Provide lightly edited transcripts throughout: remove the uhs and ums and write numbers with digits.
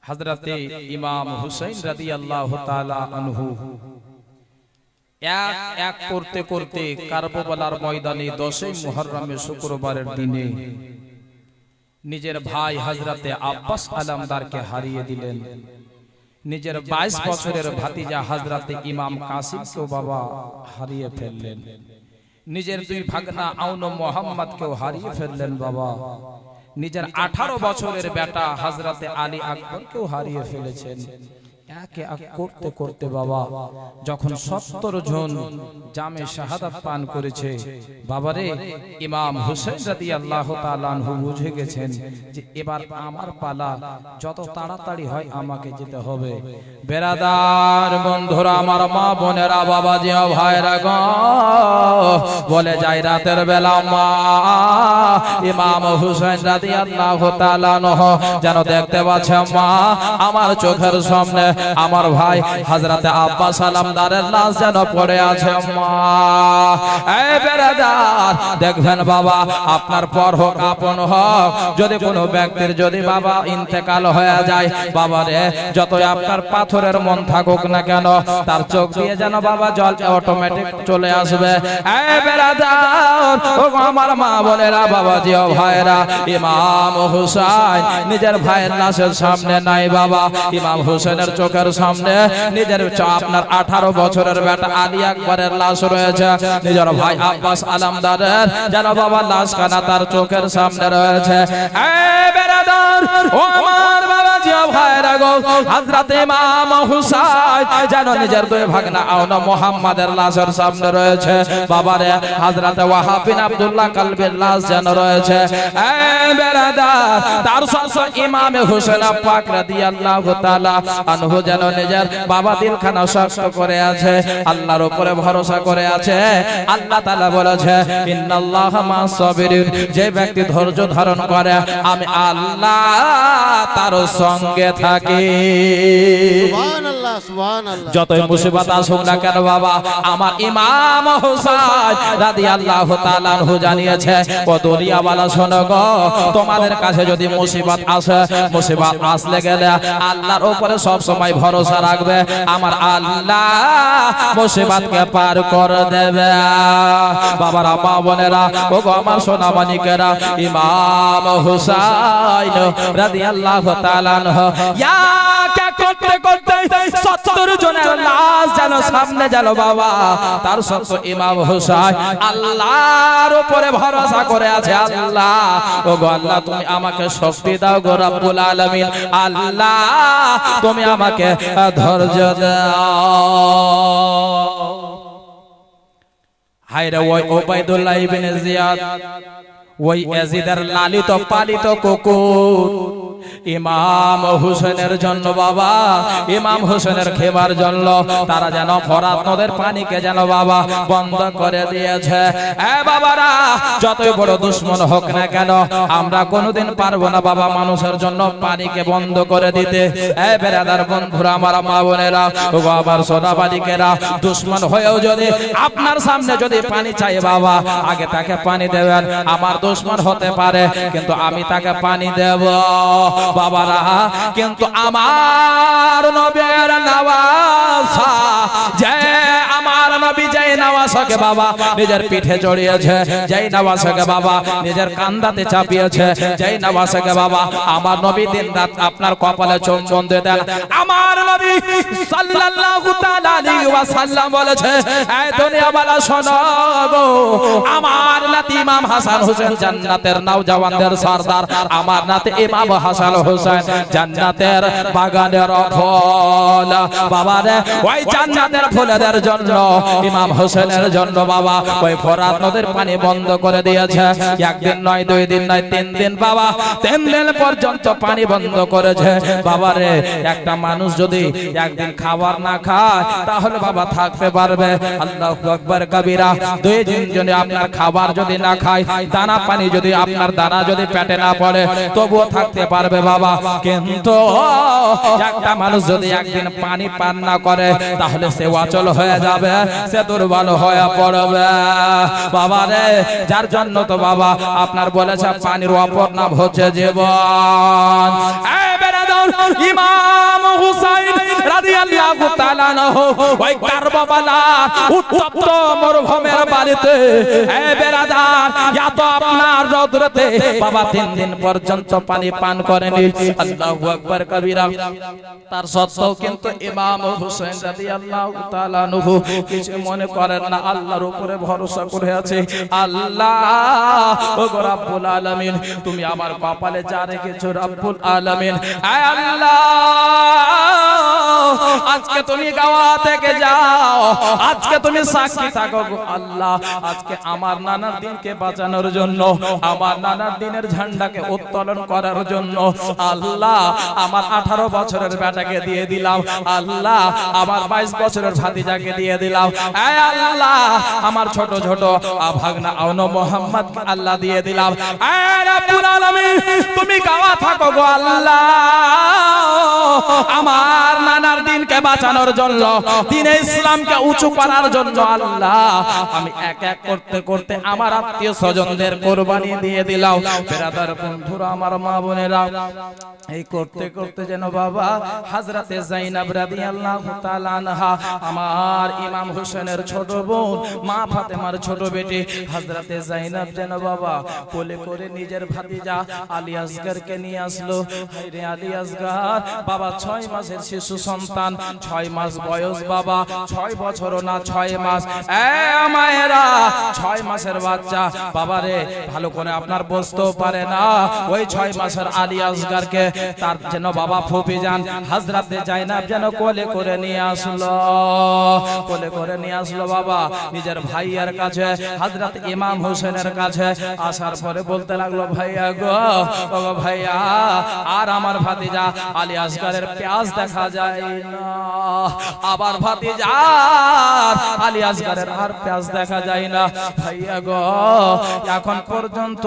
হযরতে ইমাম হুসাইন রাদিয়াল্লাহু তাআলা আনহু এক এক করতে করতে কারবালার ময়দানে 10ই মুহররমের শুক্রবারের দিনে নিজের ভাই হযরতে আব্বাস আলমদারকে হারিয়ে দিলেন। নিজের 22 বছরের ভাতিজা হযরতে ইমাম কাসিমকেও বাবা হারিয়ে ফেললেন। নিজের দুই ভাগনা আউন মোহাম্মদকেও হারিয়ে ফেললেন বাবা। নিজের 18 বছরের বেটা হযরতে আলী আকবরকেও হারিয়ে ফেলেছেন। একে এক করতে করতে বাবা যখন 70 জন জামে শাহাদাত পান করেছে বাবারে ইমাম হুসাইন রাদিয়াল্লাহু তাআলা আনহু বুঝে গেছেন যে এবার আমার পালা, যত তাড়াতাড়ি হয় আমাকে যেতে হবে। বেরাদার বন্ধুরা, আমার মা বোনেরা, বাবাজি ও ভাইরা গো, বলে যাই রাতের বেলা মা ইমাম হুসাইন রাদিয়াল্লাহু তাআলা আনহু যেন দেখতে পাচ্ছে মা আমার চোখের সামনে আমার ভাই হযরতে আব্বাস আলমদারের লাশ যেন পড়ে আছে। মা এই বেরাদার দেখবেন বাবা, আপনার পর হোক আপন হোক, যদি কোনো ব্যক্তির যদি বাবা ইন্তেকাল হয়ে যায় বাবা রে, যতই আপনার পাথরের মন থাকুক না কেন তার চোখ দিয়ে যেন বাবা জল অটোমেটিক চলে আসবে। এই বেরাদার ও আমার মা বোনেরা, বাবাজি ও ভাইরা, ইমাম হুসাইন নিজের ভাইয়ের লাশের সামনে নাই বাবা, ইমাম হুসাইনের চোখের সামনে নিজের আপনার 18 বছরের বেটা আলী আকবরের লাশ রয়েছে। নিজের ভাই আব্বাস আলমদারের যেন বাবা লাশ খানা তার চোখের সামনে রয়েছে। এই বেরাদার ও আমার বাবাজি ও ভাইরা গো, হযরত ইমাম হুসাইন যেন নিজের দুই ভাগনা আউন মোহাম্মদের লাশের সামনে রয়েছে বাবারে। হযরত ওয়াহাব বিন আব্দুল্লাহ কালবির লাশ যেন রয়েছে। এই বেরাদার তার সাথে ইমাম হুসাইন পাক রাদিয়াল্লাহু তাআলা আনহু যেন নিজের বাবা দিলখানা শক্ত করে আছে, আল্লাহর উপরে ভরসা করে আছে। আল্লাহ তাআলা বলেছে ইন্নাল্লাহা মা'আস সাবিরিন, যে ব্যক্তি ধৈর্য ধারণ করে আমি আল্লাহ তার সঙ্গে থাকি। সুবহানাল্লাহ সুবহানাল্লাহ। যতই মুসিবত আসুক না কেন বাবা, আমার ইমাম হুসাইন রাদিয়াল্লাহু তাআলা আনহু জানিয়েছে ও দুনিয়াওয়ালা শোনো গো, তোমাদের কাছে যদি মুসিবত আসে, মুসিবত আসলে গেলে আল্লাহর উপরে সব সময় ভরসা রাখবে, আমার আল্লাহ মুসিবতকে পার করে দেবে। বাবারা মা বোনেরা ও গো আমার সোনা মানিকেরা, ইমাম হুসাইন রাদিয়াল্লাহু তাআলা আনহু ইয়াকে করতে করতে 70 জনের লাশ যেন সামনে যেন বাবা, তার সত্য ইমাম হুসাইন আল্লাহর উপরে ভরসা করে আছে। আল্লাহ ও গো আল্লাহ তুমি আমাকে শক্তি দাও গো রব্বুল আলামিন, আল্লাহ তুমি আমাকে ধৈর্য দাও। হায়রে ওই উবাইদুল্লাহ ইবনে জিয়াদ, ওই ইয়াজিদের লালিত পালিত কুকুর ইমাম হুসেনের জন্য বাবা, ইমাম হুসেনের খেবার জন্য তারা যেন ফরাত নদের পানিকে যেন বাবা বন্ধ করে দিয়েছে। এ বাবারা, যতই বড় দুশমন হোক না কেন আমরা কোনোদিন পারবো না বাবা মানুষের জন্য পানিকে বন্ধ করে দিতে। এ বেরাদার বন্ধুরা, আমার মা বোনেরা ও আমার সোনা বালিকেরা, দুশমন হয়েও যদি আপনার সামনে যদি পানি চাই বাবা, আগে তাকে পানি দেবেন। আমার দুশমন হতে পারে কিন্তু আমি তাকে পানি দেব বাবারা। কিন্তু আমার নবীর নওয়াসা, যে আমার নবী যেই নওয়াসাকে বাবা নিজের পিঠে জড়িয়েছে, যেই নওয়াসাকে বাবা নিজের কান্দাতে চাপিয়েছে, যেই নওয়াসাকে বাবা আমার নবী দিন রাত আপনার কপালে চুম্বন দিয়ে দেন, আমার নবী সাল্লাল্লাহু তাআলা আলাইহি ওয়াসাল্লাম বলেছে এই দুনিয়াওয়ালা শোনো গো, আমার নাতি ইমাম হাসান হোসেন জান্নাতের নওজওয়ানদের সরদার, আমার নাতি ইমাম হাসান হোসেন জান্নাতের বাগানের ফল বাবা রে। ওই জান্নাতের ফুলের জন্য ইমাম হোসেনের জন্য বাবা ওই ফরাত নদীর পানি বন্ধ করে দিয়েছে। একদিন নয়, 2 দিন নয়, 3 দিন বাবা, 3 দিন পর্যন্ত পানি বন্ধ করেছে বাবা রে। একটা মানুষ যদি একদিন খাবার না খায় তাহলে বাবা থাকতে পারবে? আল্লাহু আকবার কবিরা। 2 দিন যদি আপনার খাবার যদি না খায়, দানা পানি যদি আপনার দানা যদি পেটে না পড়ে তবুও থাকতে পারবে বাবা। কিন্তু একটা মানুষ যদি একদিন পানি পান না করে তাহলে সে অচল হয়ে যাবে, সে দুর্বল হয়ে পড়বে বাবা রে। যার জন্য তো বাবা আপনার বলেছে পানির অপর নাম হচ্ছে জীবন। এই বেরাদর, ইমাম হুসাইন রাদিয়াল্লাহু তাআলা আনহু ওই কারবালা উত্তপ্ত মরুভূমির বাড়িতে, এই বেরাদার, এত আপনার রৌদ্রতে বাবা 3 দিন পর্যন্ত পানি পান করেনি। আল্লাহু আকবার কবিরা। তার সত্ত্বেও কিন্তু ইমাম হুসাইন রাদিয়াল্লাহু তাআলা আনহু কিছু মনে করেন না, আল্লাহর উপরে ভরসা করে আছে। আল্লাহ ও রব্বুল আলামিন, তুমি আমার কপালে যা রেখেছো রব্বুল আলামিন, আয় আল্লাহ আজকে তুমি গাওয়া থেকে যাও, আজকে তুমি সাক্ষী থাকো গো আল্লাহ। আজকে আমার নানার দিনকে বাঁচানোর জন্য, আমার নানার দিনের ঝান্ডাকে উত্তোলন করার জন্য আল্লাহ আমার 18 বছরের বেটাকে দিয়ে দিলাম, আল্লাহ আমার 22 বছরের ভাতিজাকে দিয়ে দিলাম, আয় আল্লাহ আমার ছোট ছোট ভাগনা আওনো মোহাম্মদ আল্লাহ দিয়ে দিলাম। আয় রব্বুল আলামিন, তুমি গাওয়া থাকো গো আল্লাহ আমার নানার দিনকে বাঁচানোর জন্য, দ্বীনে ইসলামকে উঁচু করার জন্য আল্লাহ আমি এক এক করতে করতে আমার আত্মীয় স্বজনদের কোরবানি দিয়ে দিলাম। বেরাদার বন্ধুরা, আমার মা বোনেরা, এই করতে করতে যেন বাবা হযরতে যায়েনব রাদিয়াল্লাহু তাআলা আনহা, আমার ইমাম হোসেনের ছোট বোন, মা ফাতেমার ছোট বেটি হযরতে যায়েনব যেন বাবা কোলে করে নিজের ভাতিজা আলী আসগরকে নিয়ে আসলো। হায়রে আলী আসগর বাবা 6 মাসের শিশু সন্তান, 6 মাস বয়স বাবা, 6 বছরও না 6 মাস। এ মায়েরা, 6 মাসের বাচ্চা বাবা রে ভালো করে আপনার বসতেও পারে না। ওই 6 মাসের আলী আসগরকে তার যেন বাবা ফুফি যান হযরতে যায়েনব যেন কোলে করে নিয়ে আসলো, কোলে করে নিয়ে আসলো বাবা নিজের ভাইয়ের কাছে, হযরত ইমাম হোসেনের কাছে। আসার পরে বলতে লাগলো, ভাইয়া গো, ও ভাইয়া, আর আমার ভাতিজা আলী আসগরের পেঁয়াজ দেখা যায় না, আবার ভাতিজা আলী আসগরের আর পেঁয়াজ দেখা যায় না। ভাইয়া গো, এখন পর্যন্ত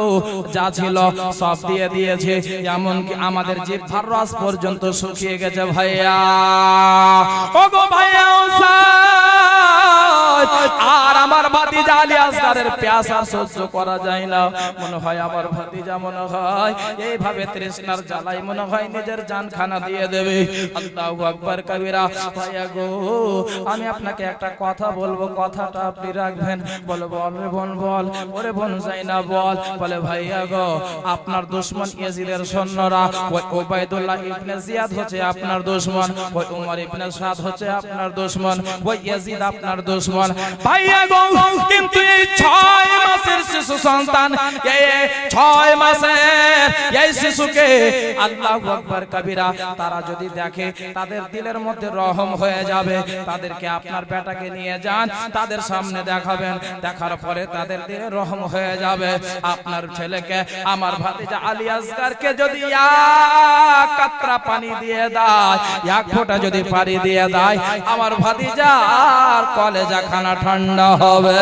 যা ছিল সব দিয়ে দিয়েছে, এমনকি আমাদের জিহ্বার রস পর্যন্ত শুকিয়ে গেছে ভাইয়া। ও গো ভাইয়া, আর আমার ভাতিজা আলী আসগরের পেঁয়াজ আর সহ্য করা যায় না। মনে হয় আমার ভাতিজা মনে হয় এইভাবে তৃষ্ণার জ্বালাই মনে হয় নিজের জানখানা দিয়ে দেবে। আল্লাহু আকবার কবিরা। ভাইয়া গো, আমি আপনাকে একটা কথা বলবো, কথাটা আপনি রাখবেন। বলে, বল রে বোন বল, ওরে বোন যায়েনব বল। বলে, ভাইয়া গো, আপনার দুশমন ইয়াজিদের সৈন্যরা, ওই উবাইদুল্লাহ ইবনে জিয়াদ হচ্ছে আপনার দুশমন, ওই উমর ইবনে সাদ হচ্ছে আপনার দুশমন, ওই ইয়াজিদ আপনার দুশমন। ভাইয়া গো, কিন্তু এই 6 মাসের শিশু সন্তান, এই 6 মাসের এই শিশুকে আল্লাহু আকবার কবিরা তারা যদি দেখে তাদের দিলের মধ্যে রহম হয়ে যাবে। তাদেরকে আপনার বেটাকে নিয়ে যান, তাদের সামনে দেখাবেন, দেখার পরে তাদের দিলে রহম হয়ে যাবে। আপনার ছেলেকে, আমার ভাতিজা আলী আসগরকে যদি এক কাতরা পানি দিয়ে দেয়, এক ফোঁটা যদি পানি দিয়ে দেয়, আমার ভাতিজার কলেজা খানা ঠান্ডা হবে।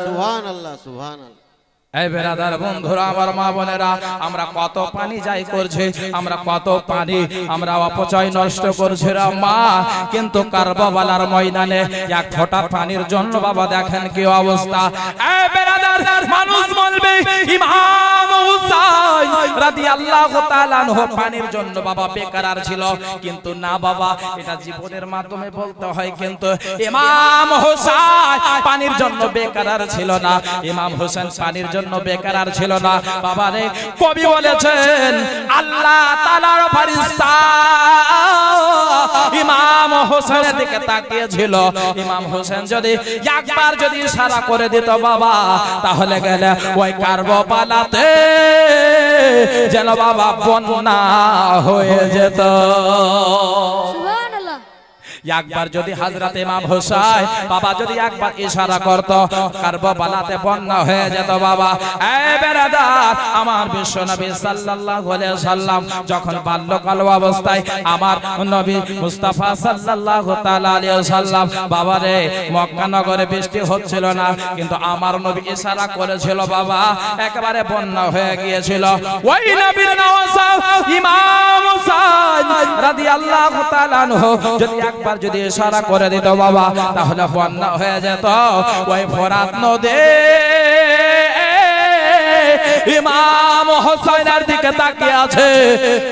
সুবহানাল্লাহ, সুবহানাল্লাহ। এই বেরাদার বন্ধুরা, আমার মা বোনেরা, আমরা কত পানি যাই করছি, আমরা কত পানি আমরা অপচয় নষ্ট করছি রে মা। কিন্তু কারবালার ময়দানে এক ফোঁটা পানির জন্য বাবা দেখেন কি অবস্থা। এই বেরাদার, মানুষ বলবে ইমাম হুসাইন রাদিয়াল্লাহু তাআলা আনহু পানির জন্য বাবা বেকার ছিল, কিন্তু না বাবা, এটা জীবনের মাধ্যমে বলতে হয়। কিন্তু ইমাম হুসাইন পানির জন্য বেকার ছিল না, ইমাম হোসেন পানির জন্য বেকার ছিল না বাবা রে। কবি বলেছেন, আল্লাহ তাআলার ফেরেশতা ইমাম হোসেনের দিকে তাকিয়েছিল। ইমাম হোসেন যদি একবার যদি ইশারা করে দিত বাবা, তাহলে গেলে ওই কারবালাতে যেন বাবা বন্যা হয়ে যেত। সুবহানাল্লাহ। একবার যদি হযরত ইমাম হোসেন বাবা যদি একবার ইশারা করত, কারবালাতে বন্যা হয়ে যেত বাবা। এই বেরাদার, আমার বিশ্ব নবী সাল্লাল্লাহু আলাইহি সাল্লাম যখন বাল্যকাল অবস্থায় আমার নবী মুস্তাফা সাল্লাল্লাহু তাআলা আলাইহি সাল্লাম বাবা রে মক্কা নগরে বৃষ্টি হচ্ছিল না, কিন্তু আমার নবী ইশারা করেছিল বাবা, একেবারে বন্যা হয়ে গিয়েছিল। ওই নবীর নওয়াজ ইমাম হোসেন রাদিয়াল্লাহু রাদিয়াল্লাহু তাআলা আনহু যদি একবার যদি ইশারা করে দিত বাবা, তাহলে বন্যা হয়ে যেত। ওই ফোরাত নদী ইমাম হোসেনের দিকে তাকিয়ে আছে।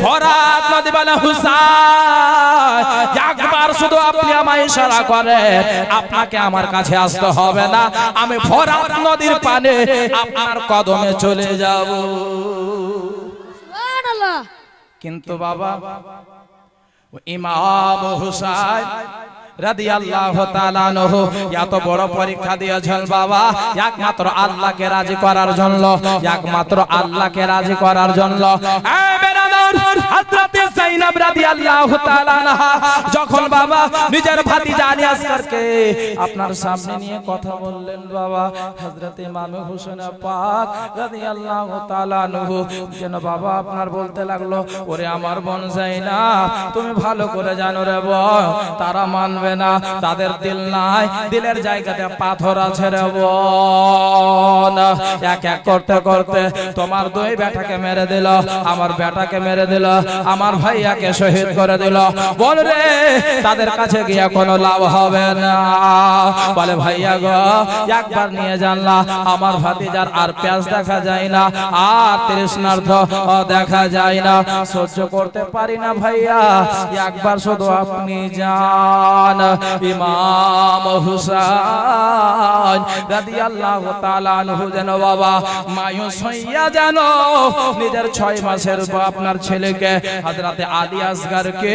ফোরাত নদী বলে, হুসাইন একবার শুধু আপনি আমায় ইশারা করেন, আপনাকে আমার কাছে আসতে হবে না, আমি ফোরাত নদীর পানে আপনার কদমে চলে যাব। সুবহানাল্লাহ। কিন্তু বাবা ইমাম হুসাইন রাদিয়াল্লাহু তাআলা আনহু এত বড় পরীক্ষা দিয়েছেন বাবা, একমাত্র আল্লাহকে রাজি করার জন্য, একমাত্র আল্লাহকে রাজি করার জন্য। এই বেরাদর, হযরত যায়েনব রাদিয়াল্লাহু তাআলা আনহা যখন বাবা নিজের ভাতিজা আলী আসগরকে আপনার সামনে নিয়ে কথা বললেন বাবা, হযরত ইমাম হোসেন পাক রাদিয়াল্লাহু তাআলা আনহু যেন বাবা আপনার বলতে লাগলো, ওরে আমার বোন যায়েনব, তুমি ভালো করে জানো রে বোন, তারা মানবে না, তাদের দিল নাই, দিলের জায়গাতে পাথর আছে রে বোন। এক এক করতে করতে তোমার দুই বেটাকে মেরে দিল, আমার বেটাকে মেরে দিল, আমার ভাইয়াকে শহীদ করে দিল। বল রে, তাদের কাছে গিয়ে কোনো লাভ হবে না। বলে ভাইয়া গো, একবার নিয়ে জানলা, আমার ভাতিজার আর পেঁয়াজ দেখা যায় না, আর তৃষ্ণার্থ দেখা যায় না, সহ্য করতে পারি না ভাইয়া, একবার শুধু আপনি যান। ইমাম হুসাইন রাদিয়াল্লাহু তাআলা আনহু যেন বাবা মায়ুস হইয়া যেন নিজের 6 মাসের আপনার ছেলেকে হযরতে আলী আসগরকে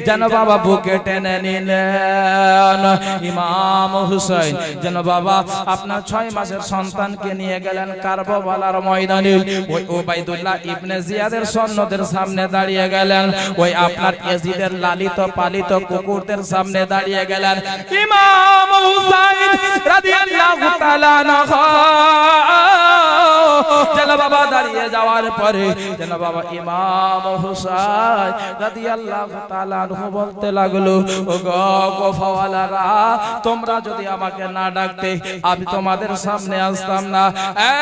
যেন বাবা বুকে টেনে নিলেন। ইমাম হুসাইন যেন বাবা আপনার 6 মাসের সন্তানকে নিয়ে গেলেন কারবালার ময়দানে। ওই উবাইদুল্লাহ ইবনে জিয়াদের সৈন্যদের সামনে দাঁড়িয়ে গেলেন, ওই আপনার ইয়াজিদের লালিত পালিত কুকুরদের সামনে দাঁড়িয়ে গেলেন। ইমাম হুসাইন রাদিয়াল্লাহু তাআলা আনহু যেন বাবা দাঁড়িয়ে যাওয়ার পরে যেন বাবা ইমাম হুসাইন রাদিয়াল্লাহু তাআলা আনহু বলতে লাগলো, ও গো কোফাওয়ালারা, তোমরা যদি আমাকে না ডাকতে আমি তোমাদের সামনে আসতাম না। এ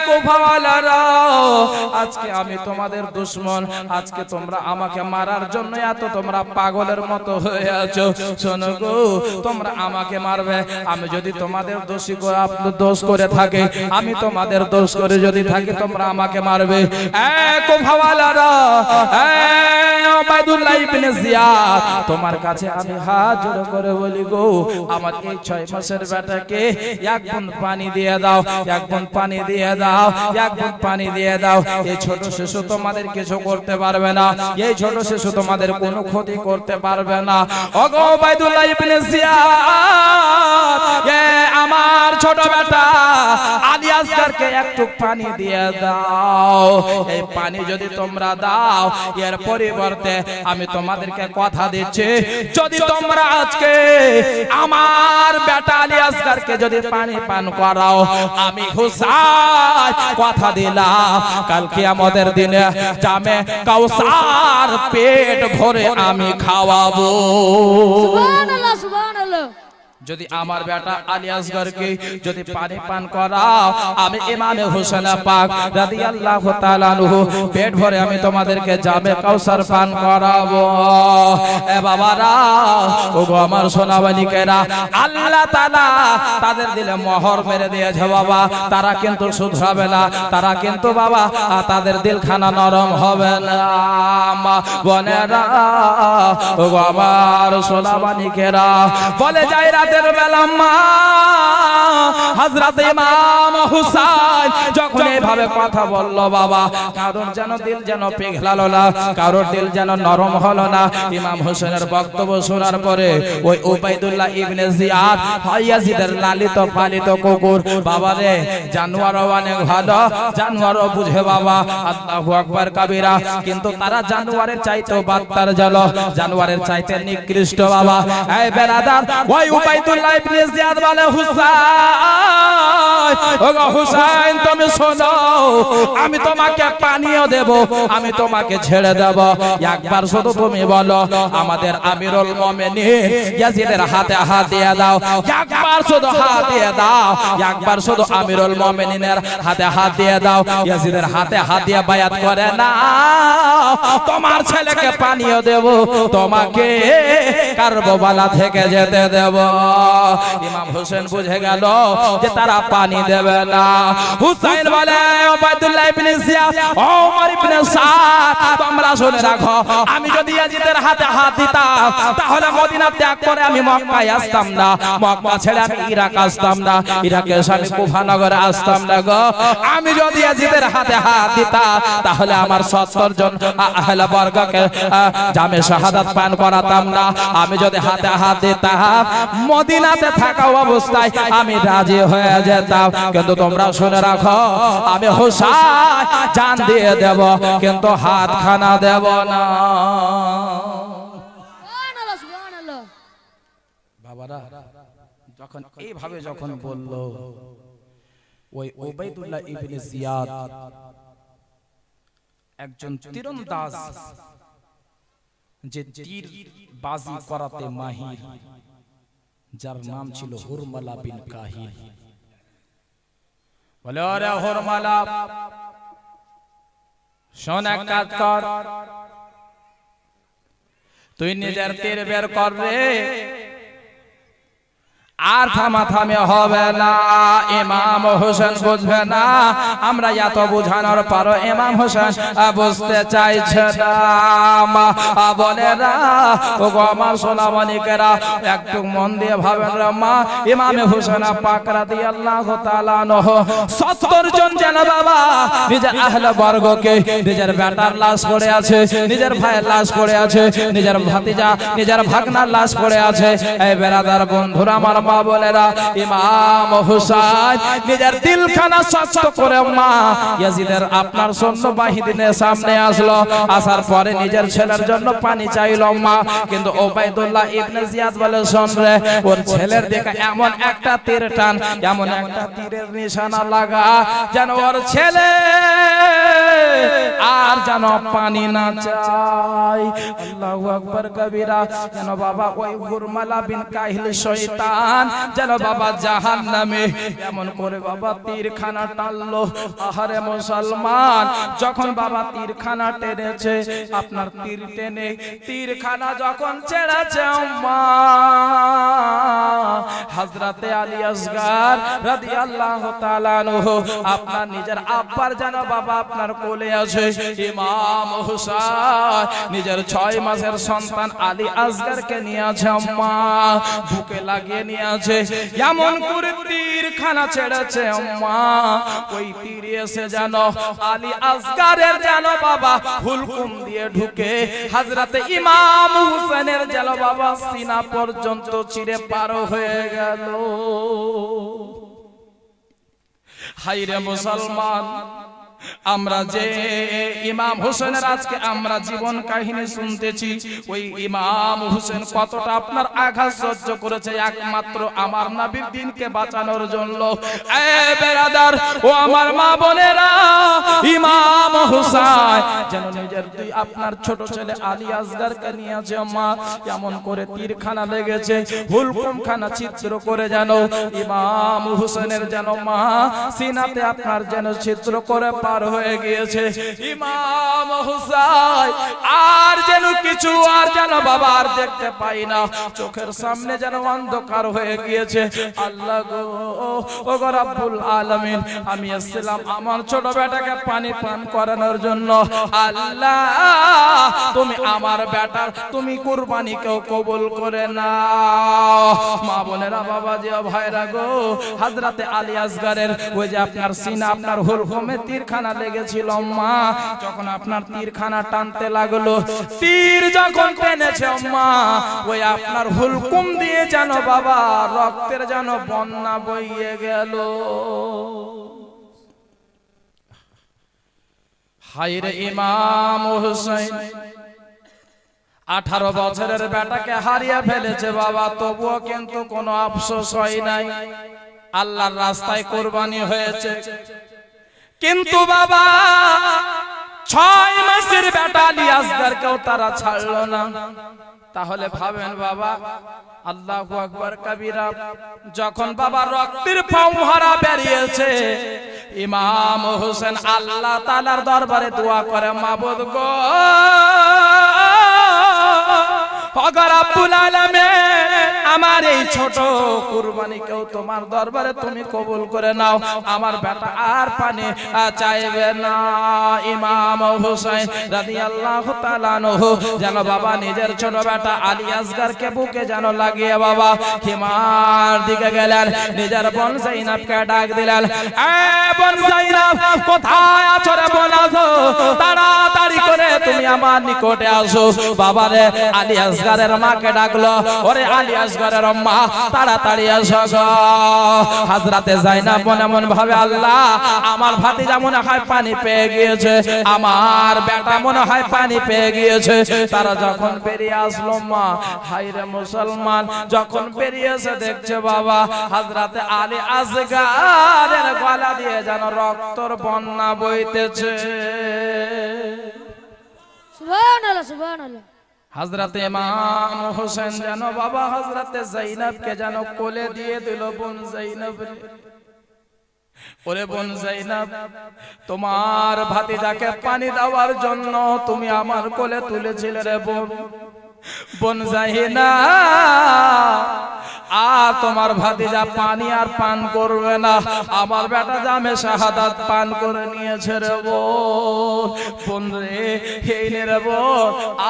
কোফাওয়ালারা, আজকে আমি তোমাদের দুশমন, আজকে তোমরা আমাকে মারার জন্য এত তোমরা পাগলের মতো হয়ে আছো। শোনো গো, তোমরা আমাকে মারবে, আমি যদি তোমাদের দোষী করে দোষ করে থাকে, আমি তোমাদের দোষ করে যদি থাকি, তোমরা আমাকে মারবে। কোফাওয়ালারা, উবাইদুল্লাহ ইবনে জিয়াদ, তোমার কাছে আমি হাত জোড় করে বলি গো, আমার এই 6 মাসের বেটাকে এক বুঁদ পানি দিয়ে দাও, এক বুঁদ পানি দিয়ে দাও, এক বুঁদ পানি দিয়ে দাও। এই ছোট শিশু তোমাদের কিছু করতে পারবে না, এই ছোট শিশু তোমাদের কোনো ক্ষতি করতে পারবে না। ওগো উবাইদুল্লাহ ইবনে জিয়াদ, আমার ছোট বেটা আলী আসগরকে একটু পানি দিয়ে দাও। এই পানি যদি তোমরা দাও, এর পরিবর্তে আমি তোমাদেরকে কথা দিচ্ছি, যদি তোমরা আজকে আমার বেটা আলী আসগরকে যদি পানি পান করাও, আমি হুসাইন কথা দিলাম কাল কিয়ামতের দিনে জামে কাউসার পেট ভরে আমি খাওয়াবো। সুবহানাল্লাহ, সুবহানাল্লাহ। যদি আমার বেটা আলী আসগরকে যদি পানি পান করাও, আমি ইমামে হোসেন পাক রাদিয়াল্লাহু তাআলা আনহু পেট ভরে আমি তোমাদেরকে জামে কাউসার পান করাবো। এ বাবারা, ওগো আমার সোনাবালিকেরা, আল্লাহ তাআলা তাদের দিলে মোহর মেরে দিয়েছে বাবা, তারা কিন্তু শুধরাবে না, তারা কিন্তু বাবা তাদের দিলখানা নরম হবে না। বোনেরা, ওগো আমার সোনাবালিকেরা, বলে যায় রাতের বেলা মা হযরত ইমাম হুসাইন যখন এইভাবে কথা বলল বাবা, কারোর যেন দিল যেন পিঘলালো না, কারোর দিল যেন নরম হলো না। ইমাম হোসেনের বক্তব্য শোনার পরে ওই উবাইদুল্লাহ ইবনে জিয়াদ ইয়াজিদের লালিত পালিত কুকুর, বাবা রে, জানোয়ারও অনেক ভালো, জানোয়ারও বুঝে বাবা, আল্লাহু আকবার কাবীরা, কিন্তু তারা জানোয়ারের চাইতেও বাদতার, জানোয়ারের চাইতে নিকৃষ্ট বাবা। এই বেরাদার, ওই ওবাইদুল্লাহ ইবনে জিয়াদ বলে হুসাইন, ওগো হুসাইন তুমি শোনো, আমি তোমাকে পানিও দেব, আমি তোমাকে ছেড়ে দেব, একবার শুধু তুমি বলো আমাদের আমিরুল মুমিনিন ইয়াজিদের হাতে হাত দিয়ে দাও, একবার শুধু হাত দিয়ে দাও, একবার শুধু আমিরুল মুমিনিনের হাতে হাত দিয়ে দাও, ইয়াজিদের হাতে হাত দিয়ে বায়াত করে না, তোমার ছেলেকে পানিও দেব, তোমাকে কারবালা থেকে যেতে দেব। ইমাম হোসেন বুঝে গেল যে তারা পানি দেবে না। হুসাইন বলে ওবাইদুল্লাহ ইবনে জিয়াদ, ওমর ইবনে সাদ, তোমরা শুনে রাখো, আমি যদি ইয়াজিদের হাতে হাত দিতাম তাহলে মদিনা ত্যাগ করে আমি মক্কায় আসতাম না, মক্কা ছেড়ে আমি ইরাক আসতাম না, ইরাকে আমি কুফা নগরে আসতাম না গো। আমি যদি ইয়াজিদের হাতে হাত দিতাম তাহলে আমার 70 জন আহলে বর্গকে জামে শাহাদাত পান করাতাম না। আমি যদি হাতে হাত দিতাম মদিনাতে থাকা অবস্থায় আমি রাজি হয়ে যেতাম। কিন্তু তোমরা শুনে রাখো, আমি হুসাইন জান দিয়ে দেব কিন্তু হাত খানা দেব না। সুবহানাল্লাহ, সুবহানাল্লাহ। বাবারা যখন এইভাবে যখন বলল, ওই ওবাইদুল্লাহ ইবনে জিয়াদ একজন তীরন্দাজ, যে তীর বাজি করাতে মাহির, যার নাম ছিল হুরমালা বিন কাহিল, বলে ওরে হুরমালা শোন, এক কাজ কর, তুই নিজের তীর বের কর রে, আর থামাথামি হবে না। ইমাম হোসেন বুঝবে না, আমরা এত বুঝানোর পরও ইমাম হোসেন বুঝতে চাইছে না। বলে না ওগো আমার সোনামণিকেরা, একটু মন দিয়ে ভাবেন রে মা, ইমামে হোসেন পাক রাদিয়াল্লাহু তাআলা আনহু 70 জন যেন বাবা নিজের আহলে বর্গকে, নিজের বেটার লাশ পড়ে আছে, নিজের ভাইয়ের লাশ পড়ে আছে, নিজের ভাতিজা নিজের ভাগনার লাশ পড়ে আছে। এই বেরাদার বন্ধুরা আমার, মা বোনেরা, ইমাম হুসাইন নিজের দিলখানা শক্ত করে মা ইয়াজিদের আপনার সৈন্য বাহিনীর সামনে আসলো, আসার পরে নিজের ছেলের জন্য পানি চাইলো মা। কিন্তু ওবাইদুল্লাহ ইবনে জিয়াদ বলে, শোন রে, ওর ছেলের দিকে এমন একটা তীর টান, এমন একটা তীরের নিশানা লাগা যেন ওর ছেলে আর যেন পানি না চাই। আল্লাহু আকবার কবীরা। যেন বাবা ওই হুরমালা বিন কাহিল শয়তান যেন বাবা জাহান্নামে এমন করে বাবা তীরখানা টানলো। আহারে মুসলমান, যখন বাবা তীরখানা টেনেছে, আপনার তীর টেনে তীরখানা যখন ছেড়েছে আম্মা, হযরতে আলী আসগার রাদিয়াল্লাহু তাআলা আনহু আপনার নিজের আব্বার যেন বাবা আপনার কোলে আছে। ইমাম হুসাইন নিজের 6 মাসের সন্তান আলী আসগারকে নিয়ে আছে আম্মা, বুকে লাগিয়ে নিয়ে আছে। এমন করে তীরখানা ছেড়েছে আম্মা, ওই তীর এসে যেন আলী আসগারের যেন বাবা হুলকুম দিয়ে ঢুকে হযরতে ইমাম হুসাইনের যেন বাবা সিনা পর্যন্ত চিরে পার হয়ে গেল। হায়রে মুসলমান, আমরা যে ইমাম হোসেনের আজকে আমরা জীবন কাহিনী শুনতেছি, ওই ইমাম হোসেন কতটা আপনার আঘাত সহ্য করেছে একমাত্র আমার নবীর দ্বীনকে বাঁচানোর জন্য। এ বেরাদার ও আমার মা বোনেরা, ইমাম হোসেন যেন নিজের দুই আপনার ছোট ছেলে আলী আসগারকে নিয়ে আছে মা, এমন করে তীরখানা লেগেছে, হুলকুমখানা ছিদ্র করে যেন ইমাম হোসেনের যেন মা সিনাতে আপনার যেন ছিদ্র করে পার হয়ে গিয়েছে। ইমাম হুসাইন আর যেন কিছু আর যেন বাবা আর দেখতে পাই না, চোখের সামনে যেন অন্ধকার হয়ে গিয়েছে। আল্লাহ গো, ও গো রব্বুল আলামিন, আমি এসেছিলাম আমার ছোট বেটাকে পানি পান করানোর জন্য। আল্লাহ তুমি আমার বেটার তুমি কুরবানিকেও কবুল করে নাও। মা বোনেরা, বাবা জি, ভাইরা গো, হযরতে আলী আসগারের ওই যে আপনার সিনা আপনার হুলকুমে তীরখানা লেগেছিল মা, যখন আপনার তীরখানা টানতে লাগলো, তীর যখন টেনেছে মা, ওই আপনার হুলকুম দিয়ে যেন বাবা রক্তের যেন বন্যা বইয়ে গেল। হায়রে ইমাম হোসেন, 18 বছরের বেটাকে হারিয়ে ফেলেছে বাবা, তবুও কিন্তু কোনো আফসোস হয় নাই। আল্লাহর রাস্তায় কোরবানি হয়েছে, কিন্তু বাবা 6 মাসের বেটা আলী আসগরকেও তারা ছাড়লো না। তাহলে ভাবেন বাবা, আল্লাহু আকবার কবীরা, যখন বাবা রক্তের ফোয়ারা বেরিয়েছে, ইমাম হোসেন আল্লাহ তাআলার দরবারে দোয়া করে, মাবুদ গো, অগর রব্বুল আলামিন, আমার এই ছোট কুরবানিকেও তোমার দরবারে তুমি কবুল করে নাও, আমার বেটা আর পানি চাইবে না। ইমাম হোসেন রাদিয়াল্লাহু তাআলা আনহু যেন বাবা নিজের ছোট বেটা আলী আসগরকে বুকে যেন লাগিয়ে বাবা খিমার দিকে গেলেন, নিজের বোন যায়েনবকে ডাক দিলেন, এ বোন যায়েনব, কোথায় আছো রে বোন? আসো তাড়াতাড়ি করে তুমি আমার নিকটে আসো। বাবারে আলী আসগরের মাকে ডাকলো, ওরে আলী আসগরের মা, তাড়াতাড়ি আসো গো। হযরতে যায়েনব মনে মনে ভাবে, আল্লাহ, আমার ভাতিজা মনে হয় পানি পেয়ে গিয়েছে, আমার বেটা মনে হয় পানি পেয়ে গিয়েছে। তারা যখন বেরিয়ে আসলো, মা হায়রে মুসলমান, যখন বেরিয়েছে দেখছে বাবা হযরতে আলী আসগরের গলা দিয়ে যেন রক্তর বন্যা বইতেছে। সুবহানাল্লাহ, সুবহানাল্লাহ। হযরতে ইমাম হোসেন যেন বাবা হযরতে যায়েনবকে যেন কোলে দিয়ে দিল, বোন যায়েনব, ওরে বোন যায়েনব, তোমার ভাতিজাকে পানি দেওয়ার জন্য তুমি আমার কোলে তুলেছিলে রে বোন। বোন যায়েনব, আর তোমার ভাতিজা পানি আর পান করবে না, আমার বেটা জামে শাহাদাত পান করে নিয়েছে রে বোন রে, এই নে রে বোন,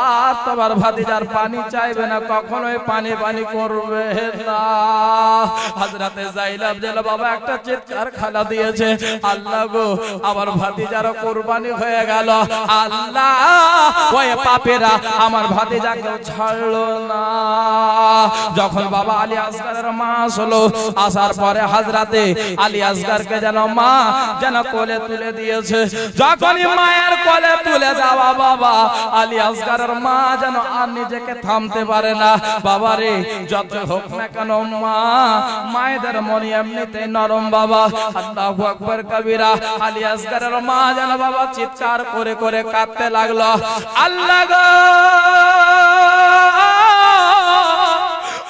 আর তোমার ভাতিজার পানি চাইবে না, কখনোই পানি পানি করবে না। হযরতে যায়েনব যেন বাবা একটা চিৎকার খালা দিয়েছে, আল্লাহ গো, আমার ভাতিজারও কুরবানি হয়ে গেল, আল্লাহ ওই পাপেরা আমার ভাতিজাকে ছাড়লো না। যখন বাবা আলী আসগরের মা আসলো, আসার পরে হযরতে আলী আসগরকে যেন মা যেন কোলে তুলে দিয়েছে। যখনই মায়ের কোলে তুলে দেওয়া বাবা আলী আসগরের মা যেন আর নিজেকে থামতে পারে না। বাবা রে, যত হোক না কেন মা, মায়েদের মন এমনিতেই নরম বাবা। আল্লাহু আকবার কবীরা, আলী আসগরের মা যেন বাবা চিৎকার করে করে কাঁদতে লাগলো, আল্লাহ গো,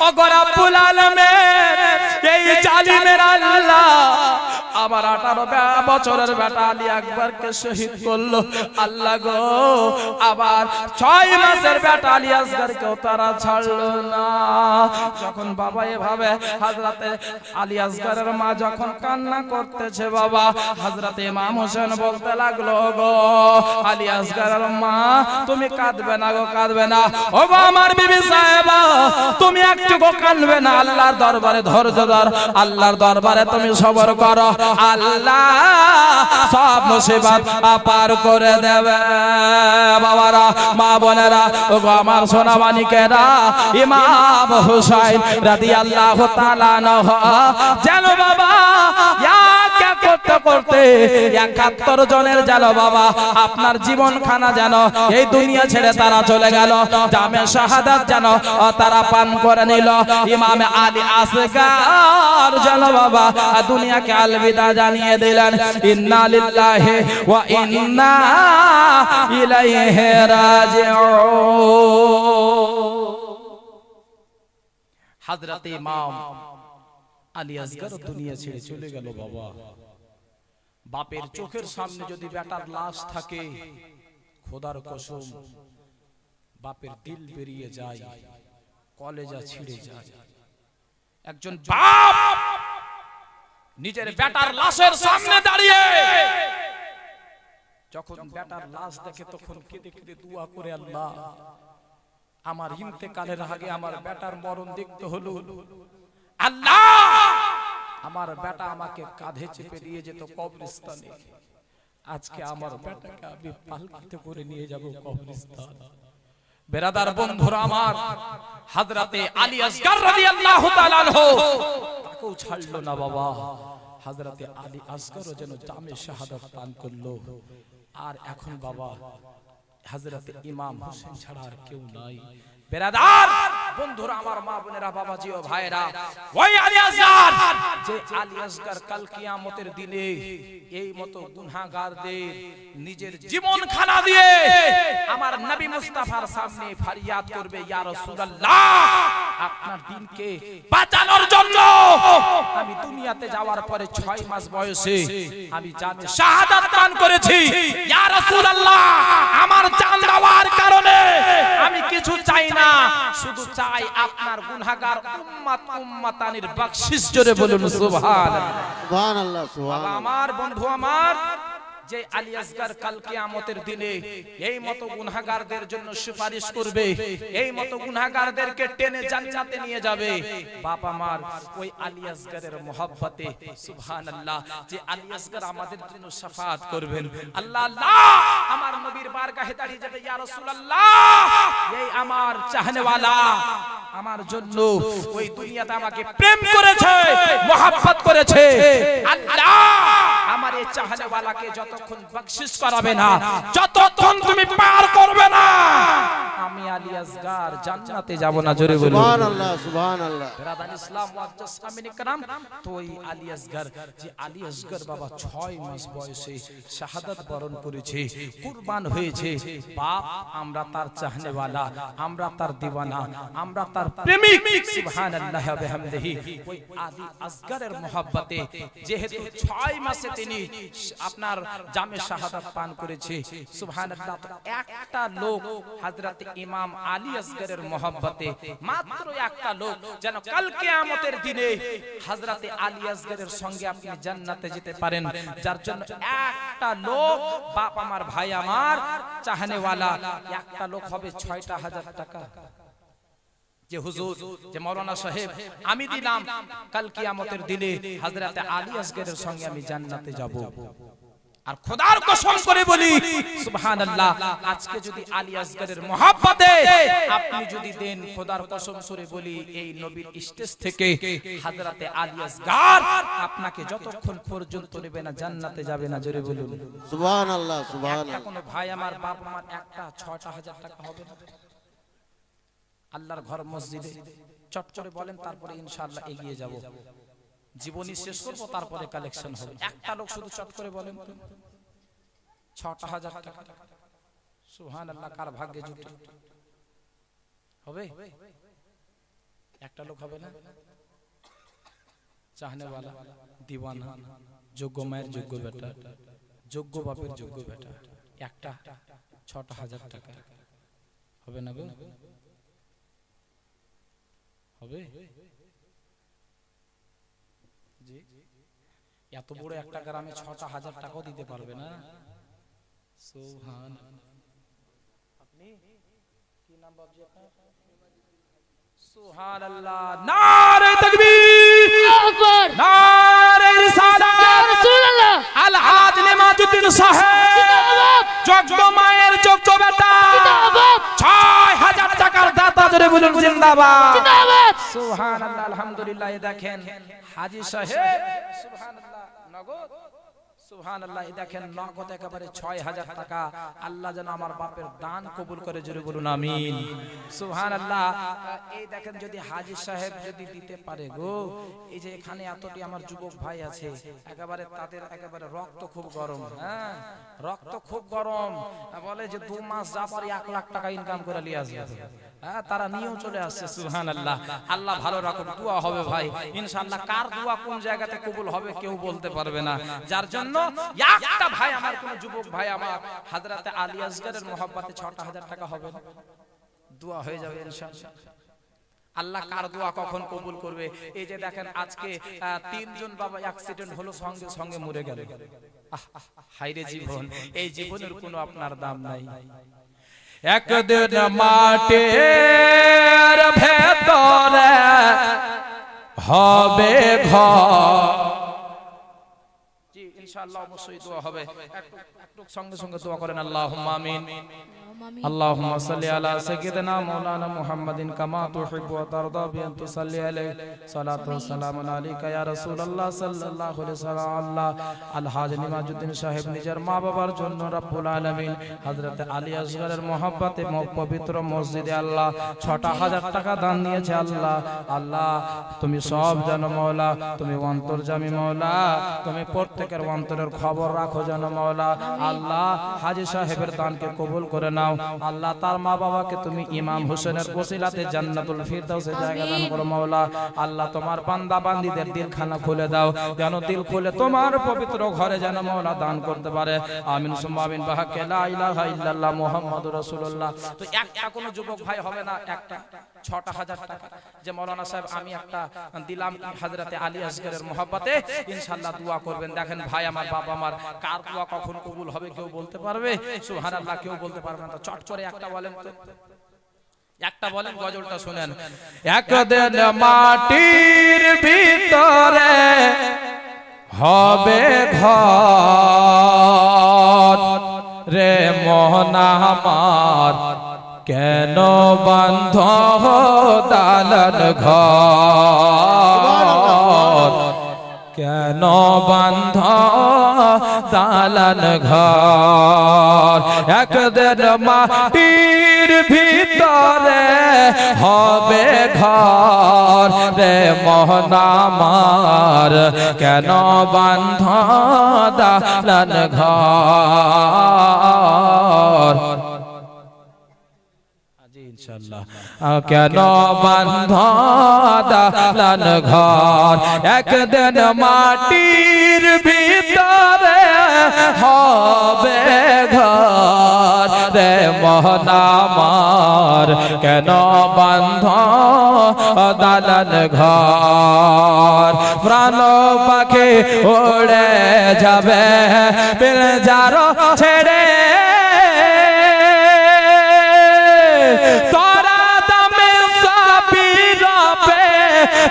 ওগো রব্বুল আলামিন, এই জালিমের আল্লাহ আমার 18 বছরের বেটা আলী আকবরকে শহীদ করলো, আল্লাহ গো, আবার 6 মাসের বেটা আলী আসগরকেও তারা ছাড়লো না। যখন বাবা এভাবে হযরতে আলী আসগরের মা যখন কান্না করতেছে বাবা, হযরতে ইমাম হোসেন বলতে লাগলো, গো আলী আসগরের মা, তুমি কাঁদবে না গো, কাঁদবে না, ও গো আমার বিবি সাহেবা, তুমি একটু গো কাঁদবে না, আল্লাহর দরবারে ধৈর্য ধর, আল্লাহর দরবারে তুমি সবর করো, আল্লাহ সব মুসিবত পার করে দেবে। বাবারা, মা বোনেরা, ওগো আমার সোনা মানিকেরা, ইমাম হুসাইন রাদিয়াল্লাহু তাআলা আনহু যেন বাবা করতে করতে 71 জনের যেন বাবা আপনার জীবন খানা যেন এই দুনিয়া ছেড়ে তারা চলে গেল, জামে শাহাদাত যেন তারা পান করে নিল। ইমাম আলী আসগর যেন বাবা দুনিয়াকে আলবিদা জানিয়ে দিলেন। ইন্না লিল্লাহি ওয়া ইন্না ইলাইহি রাজিউন। হযরত ইমাম আলী আসগর দুনিয়া ছেড়ে চলে গেল বাবা। বাপের চোখের সামনে যদি বেটার লাশ থাকে, খোদার কসম বাপের দিল বেরিয়ে যায়, কলেজা ছিঁড়ে যায়। একজন বাপ নিজের বেটার লাশের সামনে দাঁড়িয়ে যখন বেটার লাশ দেখে, তখন কেঁদে কেঁদে দোয়া করে, আল্লাহ আমার ইন্তেকালের আগে আমার বেটার মরণ দেখতে হলো, আল্লাহ আমার বেটা আমাকে কাঁধে চেপে নিয়ে যেত কবরস্থানে, আজকে আমার বেটাকে আমি পালকিতে করে নিয়ে যাব কবরস্থান। বেরাদার বন্ধুরা আমার, হযরতে আলী আসগর রাদিয়াল্লাহু তাআলা আনহু তাকেও ছাড়লো না বাবা। হযরতে আলী আসগরও যেন জামে শাহাদাত পান করলো। আর এখন বাবা হযরত ইমাম হোসেন ছাড়া আর কেউ নাই। বেরাদার বন্ধুরা, আমার মা বোনেরা, বাবাজি ও ভাইরা, ওই আলী আসগার, যে আলী আসগার কাল কিয়ামতের দিনে এই মতো গুনাহগারদের নিজের জীবন খানা দিয়ে আমার নবী মুস্তাফার সামনে ফরিয়াদ করবে, ইয়া রাসূলুল্লাহ, আপনার দিনকে বাঁচানোর জন্য আমি দুনিয়াতে যাওয়ার পরে 6 মাস বয়সে আমি জানে শাহাদাত দান করেছি। ইয়া রাসূলুল্লাহ, আমার জান দেওয়ার কারণে আমি কিছু চাই না, শুধু চাই আপনার গুনাহগার উম্মত উম্মতানির বকশিশ। জোরে বলুন সুবহানাল্লাহ। সুবহানাল্লাহ, সুবহানাল্লাহ। আমার বন্ধু আমার, যে আলী আসগার কাল কিয়ামতের দিনে এই মতো গুনাহগারদের জন্য সুপারিশ করবে, এই মতো গুনাহগারদেরকে টেনে জান্নাতে নিয়ে যাবে। বাপ আমার, ওই আলী আসগারের মহব্বতে সুবহানাল্লাহ, যে আলী আসগার আমাদের জন্য শাফাআত করবেন। আল্লাহ আল্লাহ, আমার নবীর বারগাহে দাঁড়িয়ে যাবে, ইয়া রাসূলুল্লাহ, এই আমার চাহনেওয়ালা আমার জন্য ওই দুনিয়াতে আমাকে প্রেম করেছে, মহব্বত করেছে। আল্লাহ, আমার এই চাহনেওয়ালাকে যতক্ষণ বকশিশ করাবে না, যতক্ষণ তুমি পার করবে না, আমি আলী আসগার জান্নাতে যাব না। জোরে বলুন সুবহানাল্লাহ, সুবহানাল্লাহ। বিরাদান ইসলাম ওয়াজ্জাস সামিনে کرام, তো এই আলী আসগার, যে আলী আসগার বাবা 6 মাস বয়সে শাহাদাত বরণ করেছে, কুরবান হয়েছে। বাপ, আমরা তার চাহনেওয়ালা, আমরা তার দিওয়ানা, আমরা তার প্রেমিক। সুবহানাল্লাহ ওয়া বিহামদিহি। ওই আলী আসগারের মহব্বতে যেহেতু 6 মাসে তিনি আপনার জামে শাহাদাত পান করেছে, সুবহানাল্লাহ, তো একটা লোক হযরত ইমাম আলী আসগারের মহব্বতে, মাত্র একটা লোক, যেন কাল কিয়ামতের দিনে হযরত আলী আসগারের সঙ্গে আপনি জান্নাতে যেতে পারেন, যার জন্য একটা লোক, বাপ আমার, ভাই আমার, চাহনেওয়ালা একটা লোক হবে 6টা হাজার টাকা। যে হুজুর, যে মাওলানা সাহেব, আমি দিলাম কাল কিয়ামতের দিনে হযরত আলী আসগারের সঙ্গে আমি জান্নাতে যাব। আর খোদার কসম করে বলি সুবহানাল্লাহ, আজকে যদি আলী আসগারের মহব্বতে আপনি যদি দেন, খোদার কসম করে বলি, এই নবীর স্টেজ থেকে হযরত আলী আসগার আপনাকে যতক্ষণ পর্যন্ত নেবে না, জান্নাতে যাবে না। জোরে বলুন সুবহানাল্লাহ, সুবহানাল্লাহ। কোন ভাই আমার, বাপ আমার, একটা 6টা হাজার টাকা হবে না? আল্লাহর ঘর মসজিদে চট করে বলেন, তারপরে ইনশাআল্লাহ এগিয়ে যাব। জীবনী শেষ করব, তারপরে কালেকশন হবে। একটা লোক শুধু চট করে বলেন তো, 6টা হাজার টাকা। সুবহানাল্লাহ, কার ভাগ্যে জুটে? হবে? একটা লোক হবে না? চাহনেওয়ালা, দিওয়ানা, যোগ্য মায়ের যোগ্য বেটা, যোগ্য বাপের যোগ্য বেটা, একটা 6টা হাজার টাকা হবে না গো? হবে? জি, এত বড় একটা গ্রামে 6টা হাজার টাকাও দিতে পারবে না? সুবহান। আপনি কি নাম বাবজি আপনার? সুবহানাল্লাহ, নারে তাকবীর, আকবার, নারে রিসালাত, ইয়া রাসূলুল্লাহ, আলহাজ নেমাজউদ্দিন সাহেব, যোগ্য মায়ের যোগ্য বেটা, জিন্দাবাদ, 6000 টাকার দাতা। জোরে বলুন জিন্দাবাদ, জিন্দাবাদ। সুবহানাল্লাহ, আলহামদুলিল্লাহ। এই দেখেন হাজী সাহেব, সুবহানাল্লাহ, নগদ, সুবহানাল্লাহ, এই দেখেন নগদ একেবারে 6000 টাকা। আল্লাহ যেন আমার বাপের দান কবুল করে। জোরে বলুন আমিন, সুবহানাল্লাহ। এই দেখেন, যদি হাজী সাহেব যদি দিতে পারে গো, এই যে এখানে এতটি আমার যুবক ভাই আছে, একেবারে তাদের একেবারে রক্ত খুব গরম, হ্যাঁ, রক্ত খুব গরম। বলে যে 2 মাস যাবার 1 লাখ টাকা ইনকাম করে নিয়ে আসবে, হ্যাঁ, তারা নিয়েও চলে আসছে। সুবহানাল্লাহ, আল্লাহ ভালো রাখুন। দোয়া হবে ভাই ইনশাআল্লাহ। কার দোয়া কোন জায়গাতে কবুল হবে কেউ বলতে পারবে না। যার জন্য একটা ভাই আমার, কোন যুবক ভাই আমার, হযরত আলী আসগারের মহব্বতে 6টা হাজার টাকা হবে না, দোয়া হয়ে যাবে ইনশাআল্লাহ। আল্লাহ কার দোয়া কখন কবুল করবে? এই যে দেখেন আজকে 3 জন বাবা অ্যাক্সিডেন্ট হলো, সঙ্গে সঙ্গে মরে গেল। হায়রে জীবন, এই জীবনের কোনো আপনার দাম নাই। একদিন মাটির ভেতরে হবে ঘর। জি ইনশাআল্লাহ অবশ্যই দোয়া হবে। একটু সঙ্গে সঙ্গে দোয়া করেন আল্লাহুম্মা আমিন। اللهم صل على سيدنا مولانا محمد كما تحب وترضى بأن تصلي عليه صلاة والسلام عليك يا رسول الله صلى الله عليه وسلم। আল্লাহ আলহাজ নিমাজউদ্দিন সাহেব নিজের মা বাবার জন্য রব্বুল আলামিন হযরত আলী আসগরের মহব্বতে পবিত্র মসজিদে আল্লাহ ৬০০০ টাকা দান দিয়েছে। আল্লাহ আল্লাহ তুমি সব জানো মাওলা, তুমি অন্তর্যামী মাওলা, তুমি প্রত্যেকের অন্তরের খবর রাখো জানো মাওলা। আল্লাহ হাজী সাহেবের দানকে কবুল করে নাও। আল্লাহ তার মা বাবাকে তুমি ইমাম হোসেনের ওসিলাতে জান্নাতুল ফিরদাউসে জায়গা দান করো মাওলা। আল্লাহ তোমার বান্দা বান্দীদের দিলখানা খুলে দাও, যেন দিল খুলে তোমার পবিত্র ঘরে যেন মাওলা দান করতে পারে। আমিন সুম্মা আমিন বাহাকে লা ইলাহা ইল্লাল্লাহ মুহাম্মাদুর রাসূলুল্লাহ। তো একটা কোনো যুবক ভাই হবে না, একটা ৬০০০ টাকা যে মাওলানা সাহেব আমি একটা দিলাম হযরতে আলী আসগরের মহব্বতে, ইনশাআল্লাহ দোয়া করবেন। দেখেন ভাই আমার, বাবা আমার, কার দোয়া কখন কবুল হবে কেউ বলতে পারবে? সুবহানাল্লাহ, কেউ বলতে পারবে না। তো চট করে একটা বলেন তো, একটা বলেন, গজলটা শুনেন। একদিন মাটির ভিতরে হবে ঘর রে মন আমার, কেন বান্ধ দালান ঘর, কেন বান্ধ দালান ঘর। একদিন মাটির ভিতরে হবে ঘর রে মন আমার, কেন বান্ধ দালান ঘর। ইনশাআল্লাহ কেন বান্ধ দালান ঘর, একদিন মাটির ভিতরে হবে ঘর রে মন আমার, কেন বান্ধ দালান ঘর। প্রাণ পাখি উড়ে যাবে পিঞ্জার ছেড়ে, তোরা দামে সাবি রবে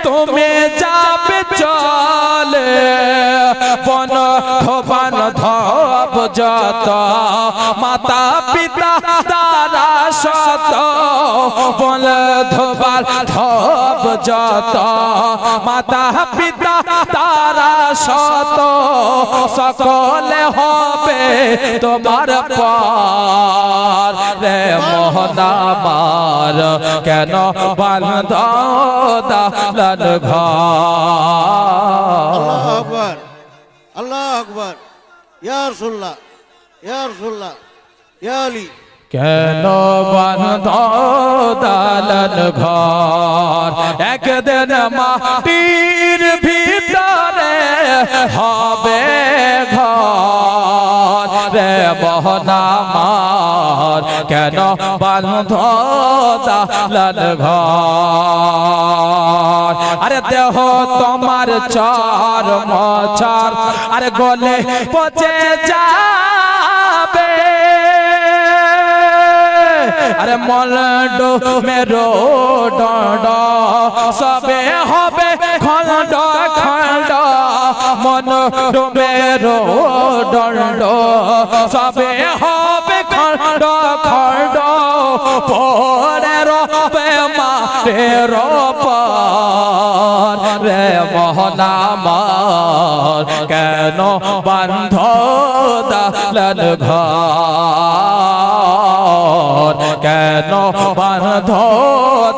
তুমি যাবে চলে, বন ধবান ধব যত মাতা পিতা তারা শত, বন ধবান ধব যত মাতা পিতা তারা শত, সকলে হবে তোমার পার রে মোহন আমার, কেন বান্ধ দালান ঘর। আল্লাহু আকবার, আল্লাহু আকবার, ইয়া রাসূলুল্লাহ, ইয়া রাসূলুল্লাহ, ইয়া আলী। কেন বান্ধ দালান ঘর, একদিন মাটির ভিতরে হবে ঘর রে মোহন আমার, কেন বান্ধ দালান ঘর। আরে দেহ তোমার চর মচর, আরে গলে পচে যাবে, আরে মলড মেরো ডড সবে হবে খন্ড খন্ড, মন মেরো দণ্ড সবে হবে খন্ড খন্ড, পরে রবে মারে রপার রে মোহন আমার, কেন বান্ধ দালান ঘর, কেন বান্ধ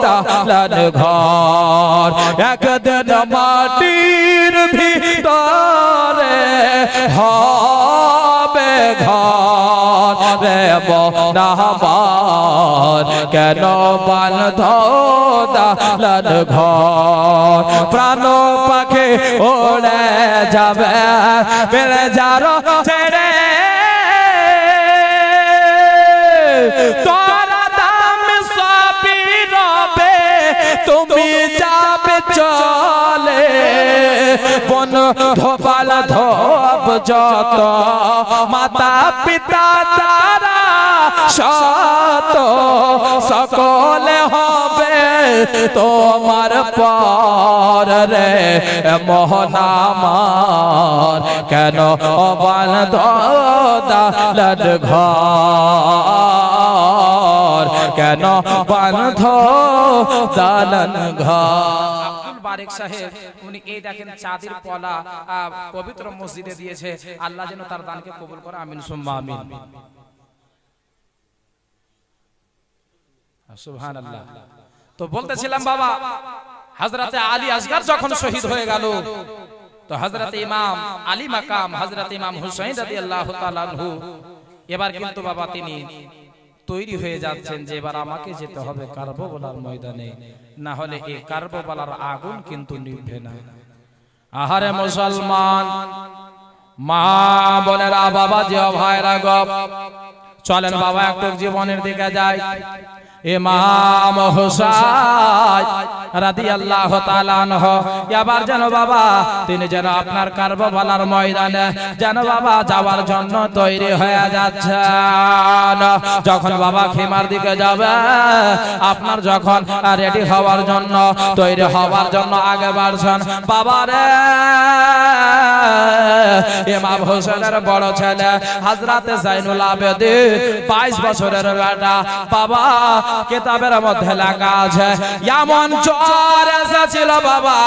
দালান ঘর। একদিন মাটির ভিতরে হবে ঘর রে মোহন আমার, কেন বান্ধ দালান ঘর। প্রাণ পাখি ওড়ে যাবে বেড়ে যার ছেড়ে, তোরা দাম সবই রবে তুমি যাবে চলে, বন ধোবাল ধব যত মাতা পিতা তারা শত, সকলে হবে তোমার পর রে মোহন আমার কেন বাঁধ দালান ঘর কেন বাঁধ দালান ঘর। আব্দুল বারেক সাহেব উনি এই দেখেন চাঁদের পলা পবিত্র মসজিদে দিয়েছে। আল্লাহ যেন তার দানকে কবুল করে, আমিন সুম্মা আমিন। সুবহানাল্লাহ। তো বলতেছিলাম বাবা, হযরতে আলী আসগর যখন শহীদ হয়ে গেল, তো হযরতে ইমাম আলী মাকাম হযরতে ইমাম হুসাইন রাদিয়াল্লাহু তাআলা আনহু এবার কিন্তু বাবা তিনি তৈরি হয়ে যাচ্ছেন যে এবার আমাকে যেতে হবে কারবালার ময়দানে, না হলে এই কারবালার আগুন কিন্তু নিভবে না। আহারে মুসলমান মা বোনেরা, বাবা যে ভাইরা গো, চলেন বাবা একটু জীবনের দিকে যাই। ইমাম হুসাইন রাদিয়াল্লাহু তাআলা আনহু এবার যেন বাবা তিনি যেন আপনার কারবালার ময়দানে যেন বাবা যাওয়ার জন্য তৈরি হয়ে যাচ্ছেন। যখন বাবা খিমার দিকে যাবে, আপনার যখন রেডি হওয়ার জন্য তৈরি হওয়ার জন্য আগে বাড়ছেন, বাবা রে ইমাম হুসাইনের বড় ছেলে হযরতে জাইনুল আবেদিন 22 বছরের বেটা। বাবা কিতাবের মধ্যে লেখা আছে এমন জ্বর এসেছিল বাবা,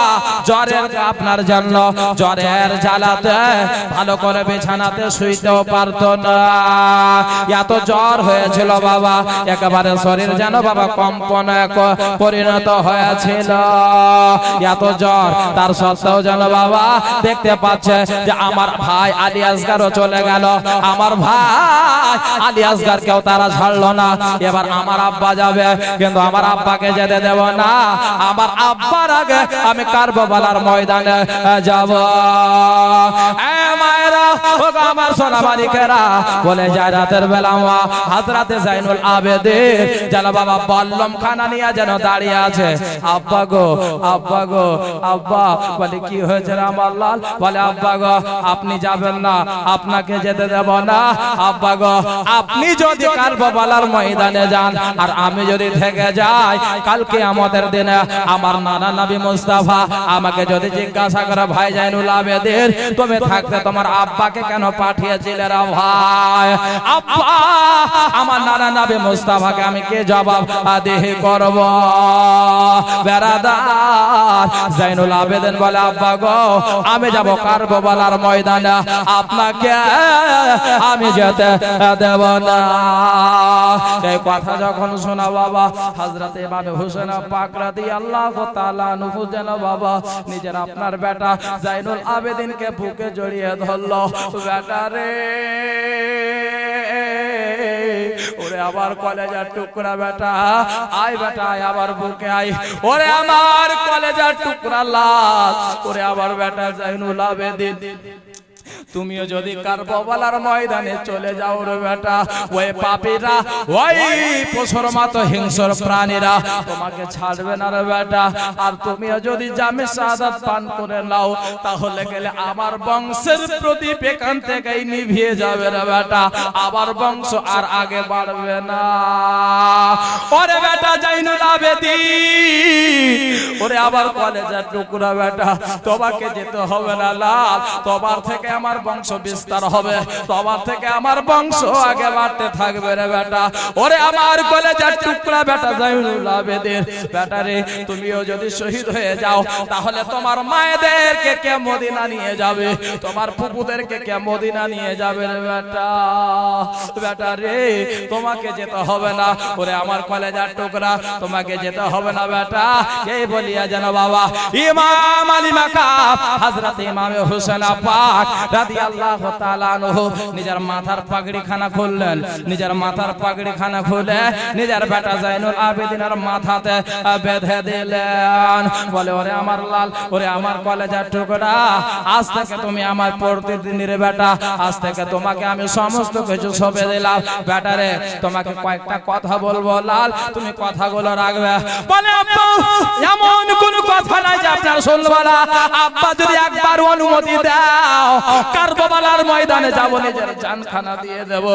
জ্বরের আপনার জন্য জ্বরের জ্বালাতে ভালো করে বিছানাতে শুইতেও পারতো না, এত জ্বর হয়েছিল বাবা, একেবারে শরীর যেন বাবা কম্পনে পরিণত হয়েছিল, এত জ্বর। তার সত্ত্বেও যেন বাবা দেখতে পাচ্ছে যে আমার ভাই আলী আসগরও চলে গেল, আমার ভাই আলী আসগরকেও তারা ছাড়লো না। এবার আমার আব্বা যাবে, কিন্তু আমার আব্বাকে যেতে দেব না, আমার আব্বার আগে আমি কারবালার ময়দানে যাব। মায়েরা ও আমার সোনা মালিকেরা, বলে যায় রাতের বেলা হযরতে জাইনুল আবেদিন যেন বাবা বল্লম খানা নিয়ে যেন দাঁড়িয়ে আছে। আব্বা গো, আব্বা গো, আব্বা। বলে কি হয়েছে আমার লাল? বলে আব্বা গো আপনি যাবেন না, আপনাকে যেতে দেব না। আব্বা গো আপনি যদি কারবালার ময়দানে যান আর আমি যদি থেকে যাই, কালকে আমাদের দিনে আমার নানা নবী মুস্তাফা আমাকে যদি জিজ্ঞাসা করে ভাই জাইনুল আবেদিন তুমি থাকতে তোমার আব্বাকে কেন পাঠিয়েছিলে রে ভাই? আব্বা আমার নানা নবী মুস্তাফাকে আমি কি জবাব দেহি করব? বেরাদার জাইনুল আবেদিন বলে আব্বা গো আমি যাব কারবালার ময়দানে, আপনাকে আমি যেতে দেব না। এই কথা যখন শোনা বাবা হযরতে ইমাম হুসাইন পাক রাদিয়াল্লাহু তাআলা আনহু যেন বাবা নিজের আপনার বেটা জাইনুল আবেদিনকে বুকে জড়িয়ে ধরলো। বেটা রে ওরে আবার কলেজার টুকরা বেটা, আয় বেটা আয় আবার বুকে আয়, ওরে আমার কলেজার টুকরা লাল, ওরে আবার বেটা জাইনুল আবেদিন তুমিও যদি কারবালার ময়দানে চলে যাও রে বেটা, ওই পাপীরা ওই পশুর মতো হিংস্র প্রাণীরা তোমাকে ছাড়বে না রে বেটা। আর তুমিও যদি জামে শাহাদাত পান করে নাও, তাহলে গেলে আমার বংশের প্রদীপ এখান থেকেই নিভিয়ে যাবে রে বেটা, আবার বংশ আর আগে বাড়বে না। ওরে বেটা জাইনুল আবেদিন, ওরে আবার কলেজার টুকরা বেটা, তোমাকে যেতে হবে না লাল, তোমার থেকে আমার বংশ বিস্তার হবে, তোমার থেকে আমার বংশ আগে বাড়তে থাকবে রে বেটা। ওরে আমার কলেজার টুকরা বেটা জাইনুল আবেদিন, বেটা রে তুমিও যদি শহীদ হয়ে যাও, তাহলে তোমার মায়েদেরকে কে মদিনা নিয়ে যাবে, তোমার ফুপুদেরকে কে মদিনা নিয়ে যাবে রে বেটা। বেটা রে তোমাকে যেতে হবে না, ওরে আমার কলেজার টুকরা তোমাকে যেতে হবে না বেটা। এই বলিয়া যেন বাবা ইমাম আলী মাকাম হযরতে ইমাম হুসাইন পাক রাদিয়াল্লাহু তাআলা আনহু নিজের মাথার পাগড়ি খানা খুললেন, নিজের মাথার পাগড়ি খানা খুলে নিজের বেটা জাইনুল আবেদিনের মাথাতে বেঁধে দিলেন। বলে ওরে আমার লাল, ওরে আমার কলেজার টুকরা, আজ থেকে তুমি আমার প্রতিদিনের বেটা, আজ থেকে তোমাকে আমি সমস্ত কিছু সঁপে দিলাম। বেটা রে তোমাকে কয়েকটা কথা বলবো লাল, তুমি কথাগুলো রাখবে। বলে আব্বা এমন কোন কথা নাই যে আপনার শুনবো না। আব্বা যদি একবার অনুমতি দাও কারবালার ময়দানে যাব, নিজের জানখানা দিয়ে দেব।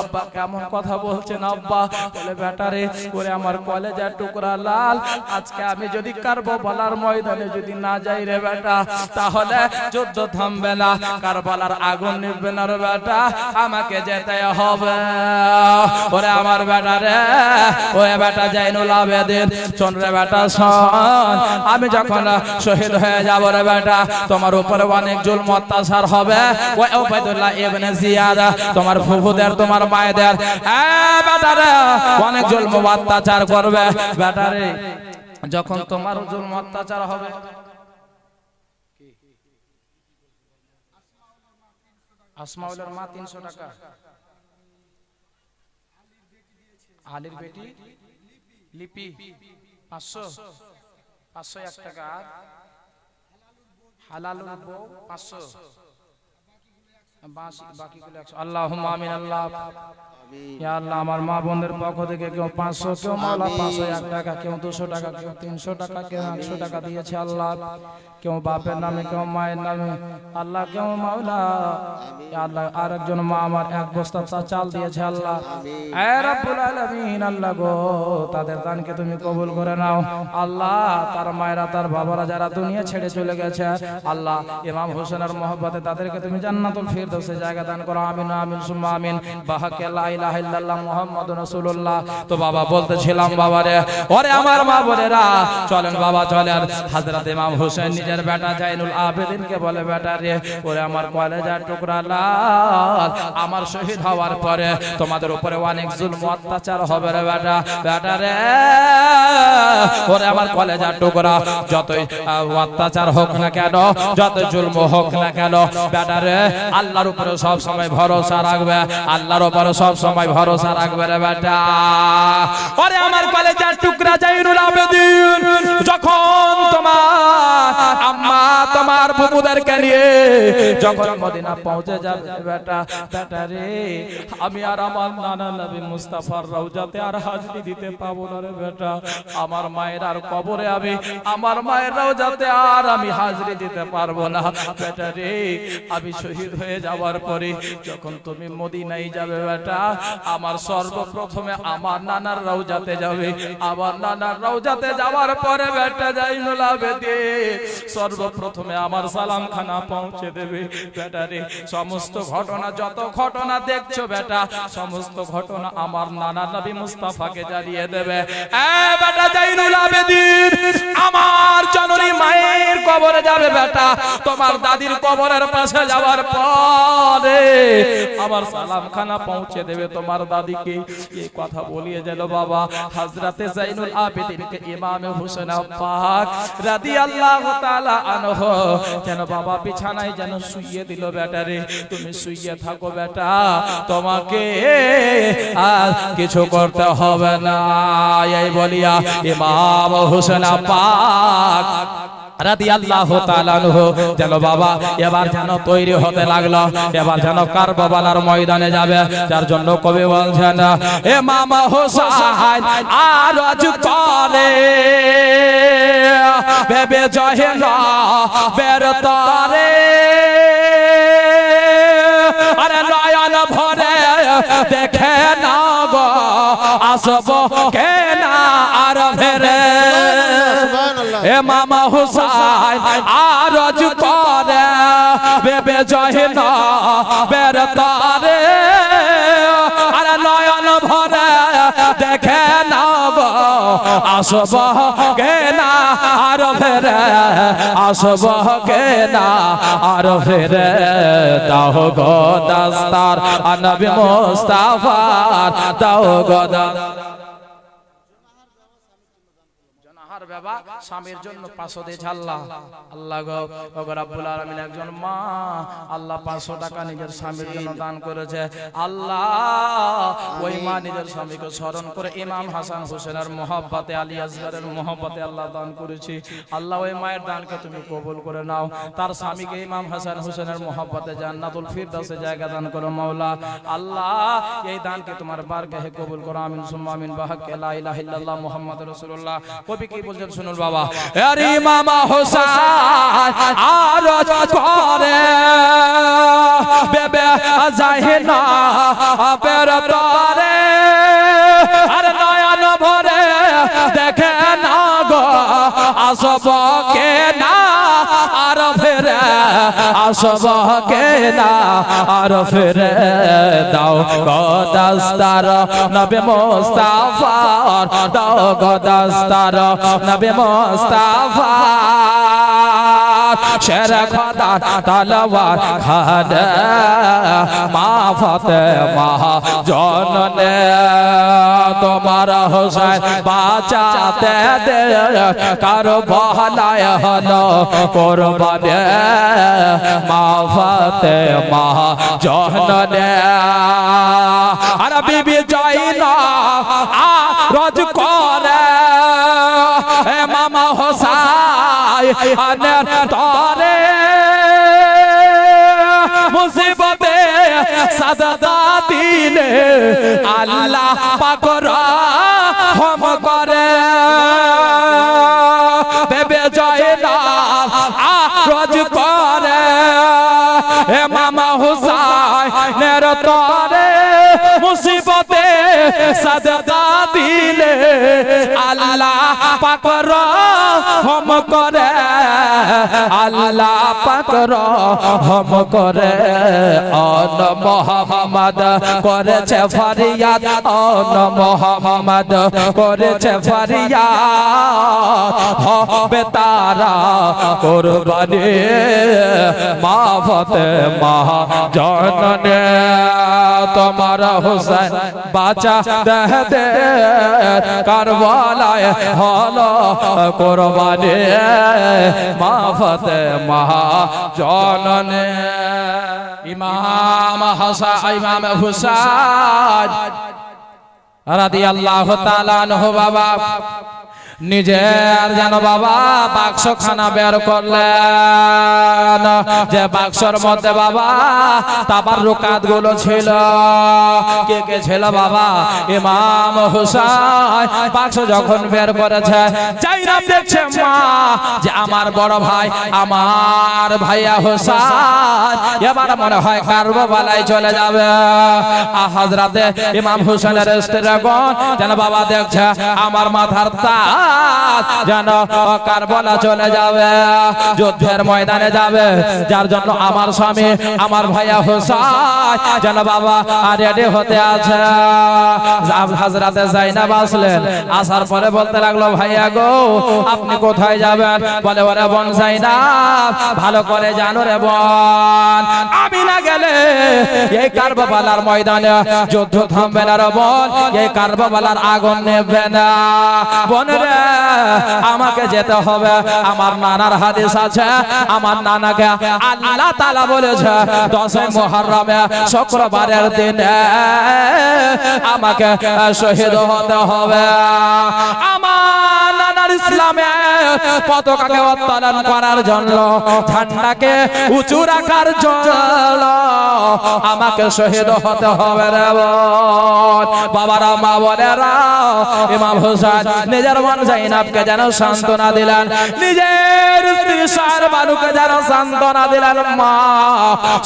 আব্বা কেমন কথা বলছেন আব্বা? বলে বেটারে ওরে আমার কলেজের টুকরা লাল, আজকে আমি যদি কারবালার ময়দানে যদি না যাই রে বেটা, তাহলে যুদ্ধ থামবে না, কারবালার আগুন নিভবে না রে বেটা, আমাকে যেতে হবে। ওরে আমার বেটা রে, ওরে বেটা জাইনুল আবেদিন, শোন রে বেটা শোন, আমি যখন শহীদ হয়ে যাব রে বেটা, তোমার উপরে অনেক জুলম অত্যাচার হবে। ওই উবাইদুল্লাহ ইবনে জিয়াদ, তোমার ফুফুদের তোমার মায়েদের বেটা রে অনেক জুলম অত্যাচার করবে। বেটা রে যখন তোমার জুলম অত্যাচার হবে, আসমাউলের মা 300 টাকা, আলীর বেটি লিপি 500, 501 টাকা, আর হালালুর বউ 500, বাকিগুলো 100। আল্লাহুম্মা আমিন। আল্লাহ ইয়া আল্লাহ, আমার মা বোনদের পক্ষ থেকে কেউ 500, কেউ মাওলা 501 টাকা, কেউ 200 টাকা, কেউ 300 টাকা, কেউ 100 টাকা দিয়েছে আল্লাহ। কেউ বাপের নামে, কেউ মায়ের নামে আল্লাহ, কেউ মাওলা ইয়া আল্লাহ। আরেকজন মা আমার 1 বস্তা চাল দিয়েছে আল্লাহ। এ রব্বুল আলামিন আল্লাহ গো, তাদের দানকে তুমি কবুল করে নাও আল্লাহ। তার মায়েরা তার বাবারা যারা দুনিয়া ছেড়ে চলে গেছে আল্লাহ, ইমাম হোসেনের মহব্বতে তাদেরকে তুমি জান্নাতুল ফিরদৌসে জায়গা দান করো। আমিন আমিন সুম্মা আমিন। বাহাকে লা ইলাহা ইল্লাল্লাহ মুহাম্মাদুর রাসূলুল্লাহ। তো বাবা বলতেছিলাম বাবারে, ওরে আমার মা বোনেরা চলেন বাবা চলেন। হযরত ইমাম হোসেন নিজের বেটা জাইনুল আবেদিনকে বলে, বেটা রে ওরে আমার কলেজার টুকরা লাল, আমার শহীদ হওয়ার পরে তোমাদের উপরে অনেক জুলম অত্যাচার হবে রে বেটা। বেটা রে ওরে আমার কলেজার টুকরা, যতই অত্যাচার হোক না কেন, যত জুলম হোক না কেন, বেটা রে আল্লাহর উপরে সব সময় ভরসা রাখবে, আল্লাহর উপরে সব সময় ভরসা রাখবে রে বেটা। ওরে আমার কলেজার টুকরা জাইনুল আবেদিন, যখন তোমার আম্মা তোমার ফুফুদেরকে নিয়ে যখন মদিনা পৌঁছে যাবে বেটা, বেটা রে আমি আর আমার নানা নবী মুস্তাফার রওজাতে আর হাজরি দিতে পাবো না রে বেটা। আমার মায়ের আর কবরে আমি, আমার মায়ের রওজাতে আর আমি হাজরি দিতে পারবো না বেটা রে। আমি শহীদ হয়ে যাওয়ার পরে যখন তুমি মদিনায় যাবে বেটা, আমার সর্বপ্রথমে আমার নানার রওজাতে যাবে। আমার নানার রওজাতে যাওয়ার পরে বেটা জাইনুল আবেদিন সর্বপ্রথমে আমার সালাম খানা পৌঁছে দেবে বেটা রে। সমস্ত ঘটনা, যত ঘটনা দেখছো বেটা, সমস্ত ঘটনা আমার নানা নবী মুস্তাফাকে জানিয়ে দেবে। এ বেটা জাইনুল আবেদিন, আমার জননী মায়ের কবরে যাবে বেটা, তোমার দাদির কবরের পাশে যাওয়ার পরে আমার সালাম খানা পৌঁছে দেবে তোমার দাদিকে। এই কথা বলিয়ে গেল বাবা হযরতে জাইনুল আবেদিনকে ইমামে হোসেন পাক রাদিয়াল্লাহু তাআলা আনহু যেন বাবা বিছানায় যেন শুইয়ে দিল। বেটা রে তুমি শুইয়ে থাকো বেটা, তোমাকে আর কিছু করতে হবে না। এই বলিয়া ইমাম হোসেন পাক রাদিয়াল্লাহু তাআলা আনহু যেন বাবা এবার যেন তৈরি হতে লাগলো, এবার যেন কারবালার ময়দানে যাবে। যার জন্য কবি বলছেন, ইমাম হোসেন আরজ করে ভেবে জহেন বেরতরে, আরে নয়ন ভরে দেখে না গো আসব কেনা আর ফেরে। ইমাম হোসেন আরজ করে ভেবে জহেন বেরতরে, আরে নয়ন ভরে দেখে না গো আসব কেনা আর ফেরে, আসব কেনা আর ফেরে। দাও গো দাস্তার নবী মুস্তাফার, দাও গো বাবা স্বামীর জন্য 500 দিয়েছে আল্লাহ। আল্লাহ গো রব্বুল আলামিন, একজন মা আল্লাহ 500 টাকা নিজের স্বামীর জন্য দান করেছে আল্লাহ। ওই মা নিজের স্বামীকে স্মরণ করে ইমাম হাসান হোসেনের মহব্বতে, আলী আসগরের মহব্বতে আল্লাহ দান করেছি আল্লাহ। ওই মায়ের দানকে তুমি কবুল করে নাও, তার স্বামীকে ইমাম হাসান হোসেনের মহব্বতে জান্নাতুল ফিরদাউসে জায়গা দান করো মাওলা। আল্লাহ এই দানকে তোমার বারগাহে কবুল করো। আমিন সুম্মা আমিন। বাহাক্কে লা ইলাহা ইল্লাল্লাহ মুহাম্মাদুর রাসূলুল্লাহ। কবি কি বলছে বুঝেন শুনুন বাবা এর ইমাম হোসেন আরজ করে বেবে যায় না বের তরে আর নয়ন ভরে দেখে না গো আসব কে না আর ফিরে আসব কে না আর ফিরে দাও গো দস্তার নবী মুস্তাফার দাও গো দস্তার নবী মুস্তাফার শের খোদা তলোয়ার খাদে মা ফাতেমা জননে তোমার হোসেন বাঁচাতে দে কারবালায় হলো কুরবানি মা ফাতেমা জননে আর বিবি যাইনা রোজ করে মামা হোসেন তরে মুসিবতে সাদা দিলে আল্লাহ পাক রহম করে বেবে যায় না রোজ করে মামা হুসাইনের তরে মুসিবতে সাদা দিলে আল্লাহ পাক রহম করে আল্লাহ পাক রহম করে অন মোহাম্মদ করেছে ফরিয়াদ অন মোহাম্মদ করেছে ফরিয়াদ হবে তারা কুরবানি মা ফাতেমা জননে তোমার হোসেন বাঁচা দে কারবালায় হলো কুরবানি মা ফাতেমা জননে ইমাম হুসাইন রাদিয়াল্লাহু তাআলা আনহু বাবা নিজের যেন বাবা বাক্স খানা বের করলেন যে বাক্সর মধ্যে বাবা তাবারুকাত গুলো ছিল কে কে ছিল বাবা ইমাম হুসাইন বাক্স যখন বের করেছে যাইনাব দেখছে মা যে আমার বড় ভাই আমার ভাইয়া হুসাইন এবার মনে হয় কারবালায় চলে যাবে হযরতে ইমাম হুসাইনের স্ত্রীগণ যেন বাবা দেখছে আমার মাথার তাজ যেন কারবালা চলে যাবে যুদ্ধের ময়দানে যাবে যার জন্য আমার স্বামী আমার ভাইয়া হোসেন যেন বাবা রেডি হতে আছে হযরতে যায়নাব আসলেন আসার পরে বলতে লাগলো ভাইয়া গো আপনি কোথায় যাবেন বলে ওরে বোন যায়নাব ভালো করে জানো রে বোন আমি না গেলে এই কারবালার ময়দানে যুদ্ধ থামবে না রে বোন এই কারবালার আগুন নেবে না বোন রে আমাকে যেতে হবে আমার নানার হাদিস আছে আমার নানাকে আল্লাহ তাআলা বলেছে 10 মুহররমে শুক্রবারের দিনে আমাকে শহীদ হতে হবে আমার নানার ইসলামে পতাকাকে উত্তোলন করার জন্য ঝান্ডাকে উঁচু রাখার জন্য আমাকে শহীদ হতে হবে রে বাবারা মা বোনেরা ইমাম হোসেন নিজের বোন যায়নাবকে যেন সান্ত্বনা দিলেন নিজের স্ত্রী শাহবানুকে যেন সান্ত্বনা দিলেন মা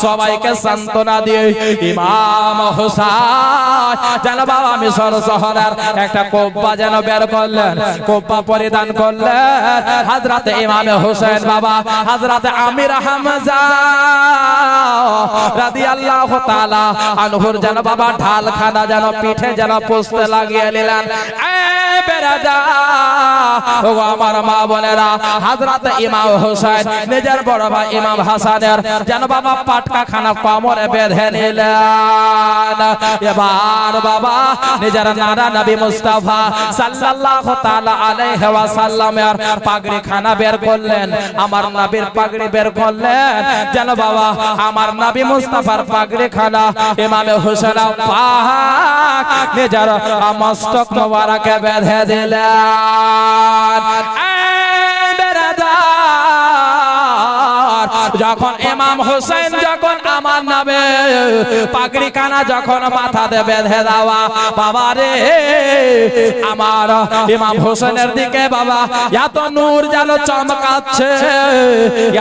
সবাইকে সান্ত্বনা দিয়ে ইমাম হোসেন যেন বাবা মিশর শহরের একটা কোব্বা যেন বের করলেন কোব্বা পরিধান করলেন হযরতে ইমাম হোসেন বাবা হযরতে আমির হামজা রাদিয়াল্লাহু তাআলা আনহুর যেন বাবা ঢালখানা যেন পিঠে যেন পোষতে লাগিয়ে নিলেন আমার মা বোনেরা হযরতে ইমাম হোসেন নিজের বড় ভাই ইমাম হাসানের যেন বাবা পাটকা খানা কোমরে বেঁধে নিলেন এবার বাবা নিজের নানা নবী মুস্তাফা সাল্লাল্লাহু তাআলা আলাইহি ওয়াসাল্লামের পাগড়ি খানা বের করলেন আমার নবীর পাগড়ি বের করলেন যেন বাবা আমার নবী মুস্তাফার পাগড়ি খানা ইমাম হোসেন পাক নিজের মস্তক মোবারকে বেঁধে দিলেন যখন ইমাম হোসেন যখন আমার নামে পাগড়ি কানা যখন মাথাতে বেঁধে দেওয়া বাবা রে আমার ইমাম হোসেনের দিকে বাবা এত নূর যেন চমকাচ্ছে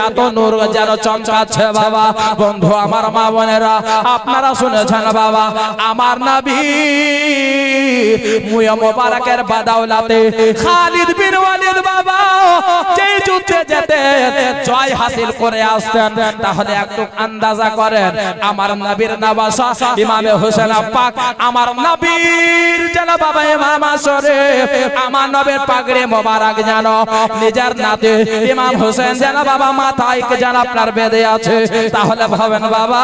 এত নূর যেন চমকাচ্ছে বাবা বন্ধু আমার মা বোনেরা আপনারা শুনেছেন বাবা আমার নবী মুয়া মোবারকের বাদাওলাতে খালিদ বিন ওয়ালিদ বাবা যেই যুদ্ধে যেতে জয় হাসিল করে আসতেন তাহলে একটু আন্দাজা করেন আমার নবীর নওয়াসা ইমামে হোসেন পাক আমার নবীর যেন বাবা ইমাম আসরে আমার নবীর পাগড়ি মোবারক যেন নিজের নাতে ইমাম হোসেন যেন বাবা মাথায় যেন আপনার বেঁধে আছে তাহলে ভাবেন বাবা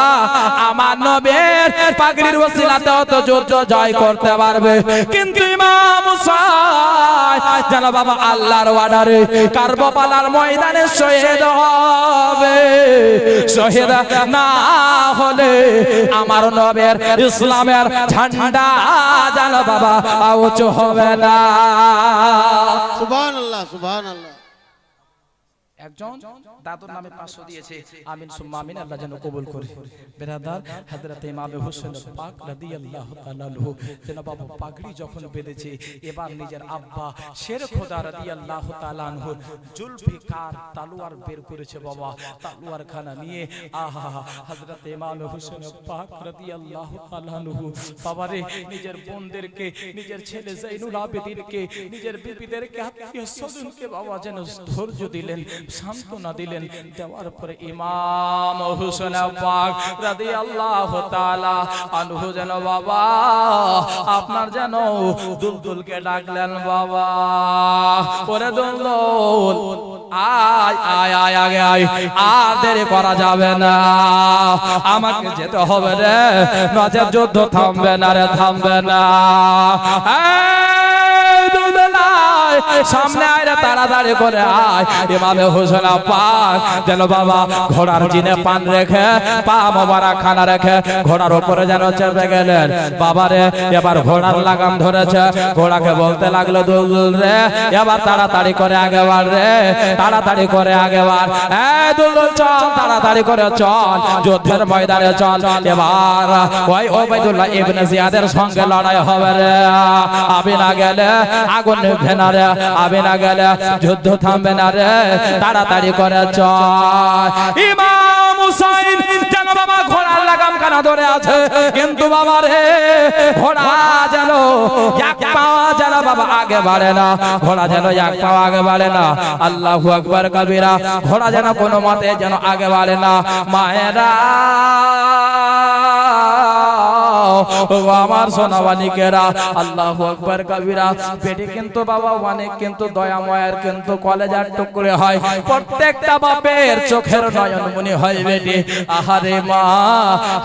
আমার নবীর পাগড়ির ওসিলাতে তো যুদ্ধ জয় করতে পারবে কিন্তু ইমাম হুসাইন যেন বাবা আল্লাহর অর্ডারে কারবালার ময়দানে শহীদ হবে শহীদ না হলে আমার নবীর ইসলামের ঝান্ডা যেন বাবা উঁচু হবে না সুবহানাল্লাহ সুবহানাল্লাহ একজন দাদুর নামে 500 দিয়েছে আমিন সুম্মা আমিন আল্লাহ যেন কবুল করে বিরাদার হযরত ইমাম হোসেন পাক রাদিয়াল্লাহু তাআলা আনহু যেন বাবা পাগড়ি যখন বেঁধেছে এবার নিজের আব্বা শের খোদা রাদিয়াল্লাহু তাআলা আনহু জুলফিকার তলোয়ার বের করেছে বাবা তলোয়ার খানা নিয়ে আহা হযরত ইমাম হোসেন পাক রাদিয়াল্লাহু তাআলা আনহু বাবারে নিজের বোনদেরকে নিজের ছেলে জাইনুল আবেদিনকে নিজের বিবিদেরকে আত্মীয় স্বজনকে বাবা যেন ধৈর্য দিলেন সান্ত্বনা দিলেন দেওয়ার পরে ইমাম হোসেন পাক রাদিয়াল্লাহু তাআলা আনহু যেন বাবা আপনার যেন দুলদুলকে ডাকলেন বাবা ওরে দুলদুল আয় আয় আয় আগে আয় আর দেরি করা যাবে না আমাকে যেতে হবে রে নজর যুদ্ধ থামবে না রে থামবে না সামনে আয় রে তাড়াতাড়ি করে আয় ইমামে হোসেন পাক যেন বাবা ঘোড়ার জিনে পান রেখে পা মোবারক খানা রেখে ঘোড়ার উপরে যেন চেপে গেলেন বাবারে এবার ঘোড়ার লাগাম ধরেছে ঘোড়াকে বলতে লাগলো দুলদুল রে এবার তাড়াতাড়ি করে আগে বাড় রে তাড়াতাড়ি করে আগে বাড় এই দুলদুল চল তাড়াতাড়ি করে চল যুদ্ধের ময়দানে চল এবার ওই ওবাইদুল্লাহ ইবনে জিয়াদের সঙ্গে লড়াই হবে রে আমি না গেলে আগুন নিভবে না রে আমি না গেলে যুদ্ধ থামবে না রে তাড়াতাড়ি করে চল ইমাম হুসাইন যেন বাবা ঘোড়ার লাগাম কানা ধরে আছে কিন্তু বাবা রে ঘোড়া যেন এক পা যেন বাবা আগে বাড়ে না ঘোড়া যেন এক পা আগে বাড়ে না আল্লাহু আকবার কবিরা ঘোড়া যেন কোনো মতে যেন আগে বাড়ে না মায়েরা আমার সোনাবানিকেরা আল্লাহু আকবার কবিরা পেটে কিন্তু বাবা অনেক কিন্তু দয়াময়ের কিন্তু কলেজার টুকরে হয় প্রত্যেকটা বাপের চোখের নয়নমণি হয় বেটি আহারে মা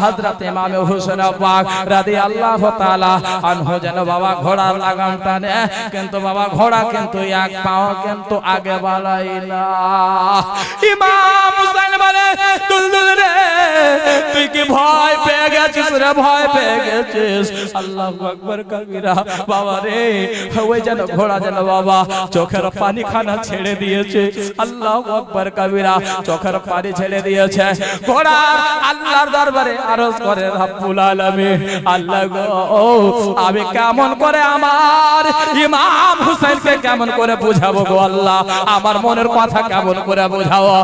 হযরত ইমাম হোসেন পাক রাদিয়াল্লাহু তাআলা আনহু যেন বাবা ঘোড়ার লাগাম টানে কিন্তু বাবা ঘোড়া কিন্তু এক পাও কিন্তু আগে বাড়াই না ইমাম হুসাইন বলে দুলদুল রে তুই কি ভয় পেয়ে গেছিস রে ভয় পেয়ে গেছিস আল্লাহু আকবার কবিরা বাবা রে ওই যেন ঘোড়া যেন বাবা চোখের পানি খানা ছেড়ে দিয়েছে আল্লাহু আকবার কবিরা চোখের পানি ছেড়ে দিয়েছে ঘোড়া আল্লাহর দরবারে আরজ করে রব্বুল আলামিন আল্লাহ গো আমি কেমন করে আমার ইমাম হুসাইনকে কেমন করে বুঝাবো গো আল্লাহ আমার মনের কথা কেমন করে বুঝাবো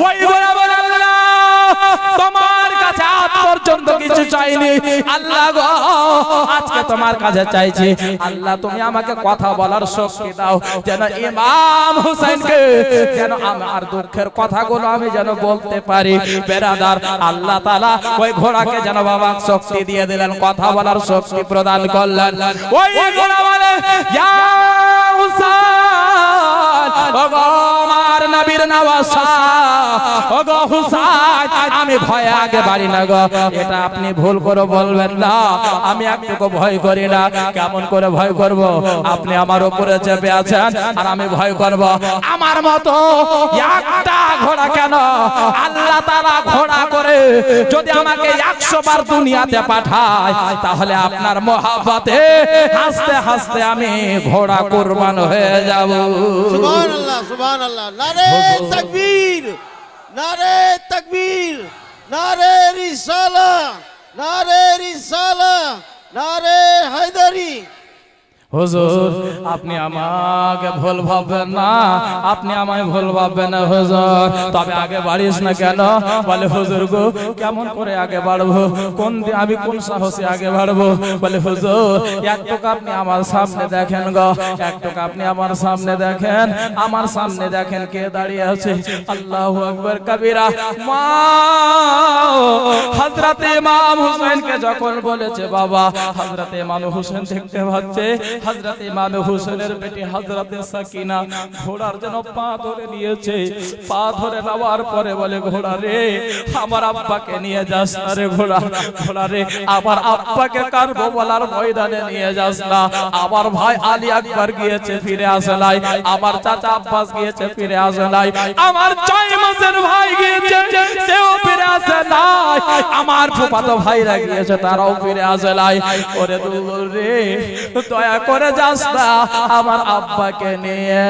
ওই ঘোড়া বলে আল্লাহ তোমার কাছে আজ পর্যন্ত কিছু চাইনি আল্লাহ গো আজকে তোমার কাছে চাইছি আল্লাহ তুমি আমাকে কথা বলার শক্তি দাও যেন ইমাম হুসাইনকে যেন আমার দুঃখের কথাগুলো আমি যেন বলতে পারি বেরাদার আল্লাহ তাআলা ওই ঘোড়াকে যেন বাবা শক্তি দিয়ে দিলেন কথা বলার শক্তি প্রদান করলেন ওই ঘোড়া বলে ইয়া হুসাইন ওগো আমার নবীর নওয়াসা ওগো হুসাইন আমি ভয় আগে বাড়ি না গো এটা আপনি ভুল করে বলবেন না আমি একটু ভয় করি না কেমন করে ভয় করব আপনি আমার উপরে চেপে আছেন আর আমি ভয় করব আমার মতো একটা ঘোড়া কেন আল্লাহ তাআলা ঘোড়া করে যদি আমাকে 100 বার দুনিয়াতে পাঠায় তাহলে আপনার মহব্বতে হাসতে হাসতে আমি ঘোড়া কুরবান হয়ে যাব সুবহানাল্লাহ সুবহানাল্লাহ নারে তাকবীর নারে তাকবীর, নারে রিসালা, নারে রিসালা, নারে হায়দারি। হুজুর আপনি আমাকে ভুল ভাববেন না, আপনি আমায় ভুল ভাববেন না হুজুর, তবে আগে বাড়িস না কেন? বলে হুজুর গো কেমন করে আগে বাড়বো, আমি কোন সাহসে আগে বাড়বো? বলে হুজুর একটু আপনি আমার সামনে দেখেন গো, একটু আপনি আমার সামনে দেখেন, আমার সামনে দেখেন কে দাঁড়িয়ে আছে। আল্লাহু আকবার কবিরা। মা হযরতে ইমাম হুসাইনকে যখন বলেছে বাবা হযরতে ইমাম হুসাইন দেখতে পাচ্ছে, হযরতে ইমাম হুসাইনের বেটি হযরতে সাকিনা ঘোড়ার যেন পা ধরে নিয়েছে, পা ধরে নেওয়ার পরে বলে ঘোড়া রে আমার আব্বাকে নিয়ে যাস না রে, ঘোড়া ঘোড়া রে আমার আব্বাকে কারবালার ময়দানে নিয়ে যাস না, আমার ভাই আলী আকবর গিয়েছে ফিরে আসে নাই, আমার চাচা আব্বাস গিয়েছে ফিরে আসে নাই, আমার 6 মাসের ভাই গিয়েছে সেও ফিরে আসে নাই, আমার ফুফাতো ভাইরা গিয়েছে তারাও ফিরে আসে নাই। ওরে দুলদুল রে দয়া করে যাস না আমার আব্বাকে নিয়ে।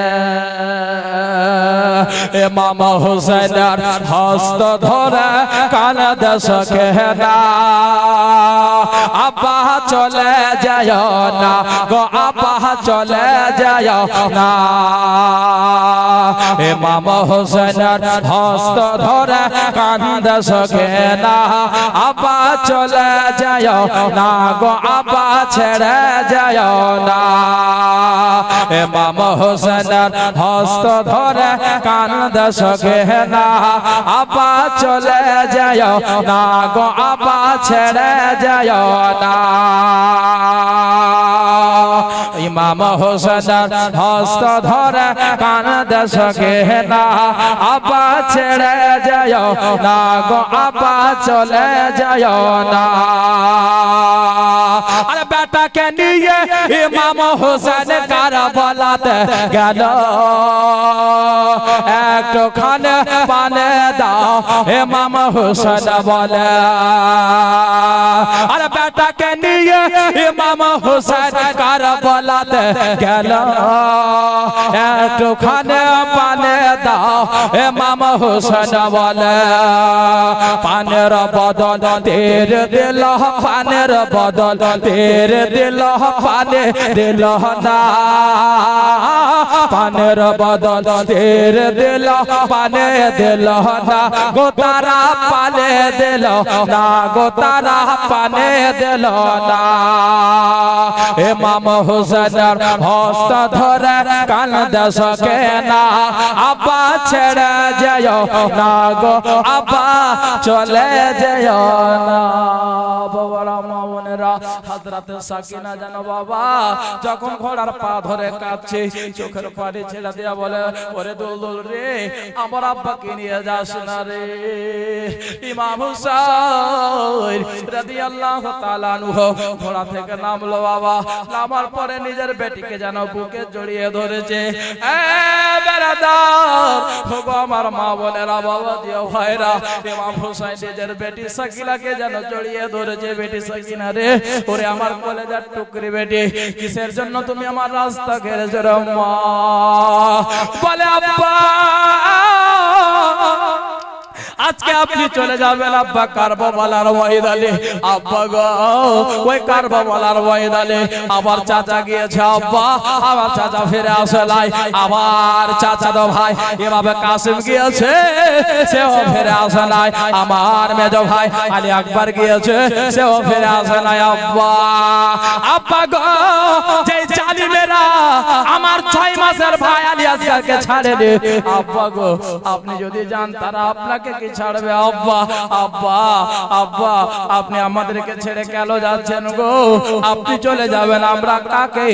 ইমাম হুসাইনের হস্ত ধরে কানে দেশকে না, আব্বা চলে যায় না গো, আব্বা চলে যায় না। ইমাম হুসাইনের হস্ত ধরে কানে দেশকে না, আব্বা চলে যায় না গো, আব্বা ছেড়ে যায় না। ইমাম হুসাইনের হস্ত ধরে কান্দে সকে না, আব্বা চলে যায় না গো, আব্বা ছেড়ে যায় না। ইমাম হুসাইনের হস্ত ধরে কান্দে সকে না, আব্বা ছেড়ে যায় না গো, আব্বা চলে যায় না। আরে বেটাকে নিয়ে ইমাম হুসাইন কারবালাতে গেল, একটুখানি পানে দাও ইমাম হুসাইন বলে। আরে বেটাকে নিয়ে ইমাম হুসাইন কারবালাতে গেল, একটুখানি পানে দাও ইমাম হুসাইন বলে। পানের বদল তীর দিল, পানের বদল তীর দিল, পানে দিল না, পানের বদল তীর দিল, পানে দিল না গো, তারা পানে দিল না গো, তারা পানে দিল না। ইমাম হুসাইনের হস্ত ধরে কান্দে সকে না, আব্বা ছেড়ে যায় না গো, আব্বা চলে যায় না। বাবারা মা বোনেরা, হযরতে সাকিনা জানো বাবা যখন ঘোড়ার পা ধরে কাঁদছে, চোখের পানি ছেড়ে দিয়া বলে ওরে দুলদুল রে আমার আব্বাকে নিয়ে যাস না রে। ইমাম হুসাইন রাদিয়াল্লাহু তাআলা আনহু ঘোড়া থেকে নামলো বাবা, নামার পরে নিজের বেটিকে যেন বুকে জড়িয়ে ধরেছে। এ বেরাদার ওগো আমার মা বোনেরা, বাবা দিও ভাইরা, ইমাম হুসাইন নিজের বেটি সাকিনাকে যেন জড়িয়ে ধরেছে। বেটি সাকিনা রে, ওরে আমার কলেজার টুকরি বেটি, কিসের জন্য তুমি আমার রাস্তা ঘেরেছো রে মা? বলে আব্বা আজকে আপনি চলে যাবেন আব্বা কারবালার ময়দানে। আব্বা গো ওই কারবালার ময়দানে আমার চাচা গিয়েছে আব্বা, আমার চাচা ফিরে আসে নাই, আমার চাচাতো ভাই এভাবে কাসিম গিয়েছে সেও ফিরে আসে নাই, আমার মেজো ভাই আলী আকবর গিয়েছে সেও ফিরে আসে নাই। আব্বা আব্বা গো যে জালিমেরা আমার 6 মাসের ভাই আলী আসগরকে ছাড়েনি, আব্বা গো আপনি যদি যান তারা আপনাকে কি ছাড়বে? আব্বা আব্বা আব্বা আপনি আমাদেরকে ছেড়ে কেন যাচ্ছেন গো? আপনি চলে যাবেন আমরা কাকে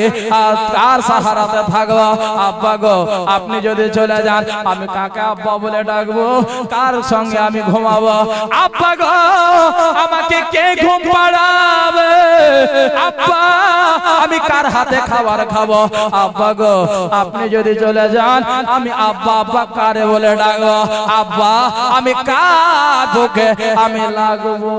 কার সাহারাতে থাকবো? আব্বা গো আপনি যদি চলে যান আমি কাকে আব্বা বলে ডাকবো? কার সঙ্গে আমি ঘুমাবো? আব্বা গো আমাকে কে ঘুম পাড়াবে? আব্বা আমি কার হাতে খাবার খাবো? আব্বা গো আপনি যদি চলে যান আমি আব্বা আব্বা কারে বলে ডাকবো? আব্বা আমি কার বুকে আমি লাগবো?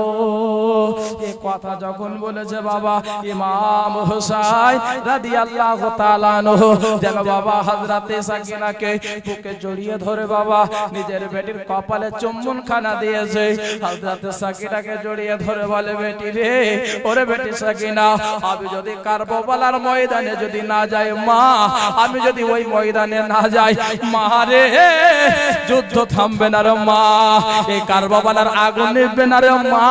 এই কথা যখন বলেছে বাবা ইমাম হুসাইন রাদিয়াল্লাহু তাআলা আনহু যেন বাবা হযরতে সাকিনাকে বুকে জড়িয়ে ধরে বাবা নিজের বেটির কপালে চুম্বন খানা দিয়েছে। হযরতে সাকিনাকে জড়িয়ে ধরে বলে, বেটি রে, ওরে বেটি সাকিনা, আমি যদি কারবালার ময়দানে যদি না যাই মা, আমি যদি ওই ময়দানে না যাই মা রে, যুদ্ধ থামবে না রে মা, এই কারবালার আগুন নিভবে না রে মা,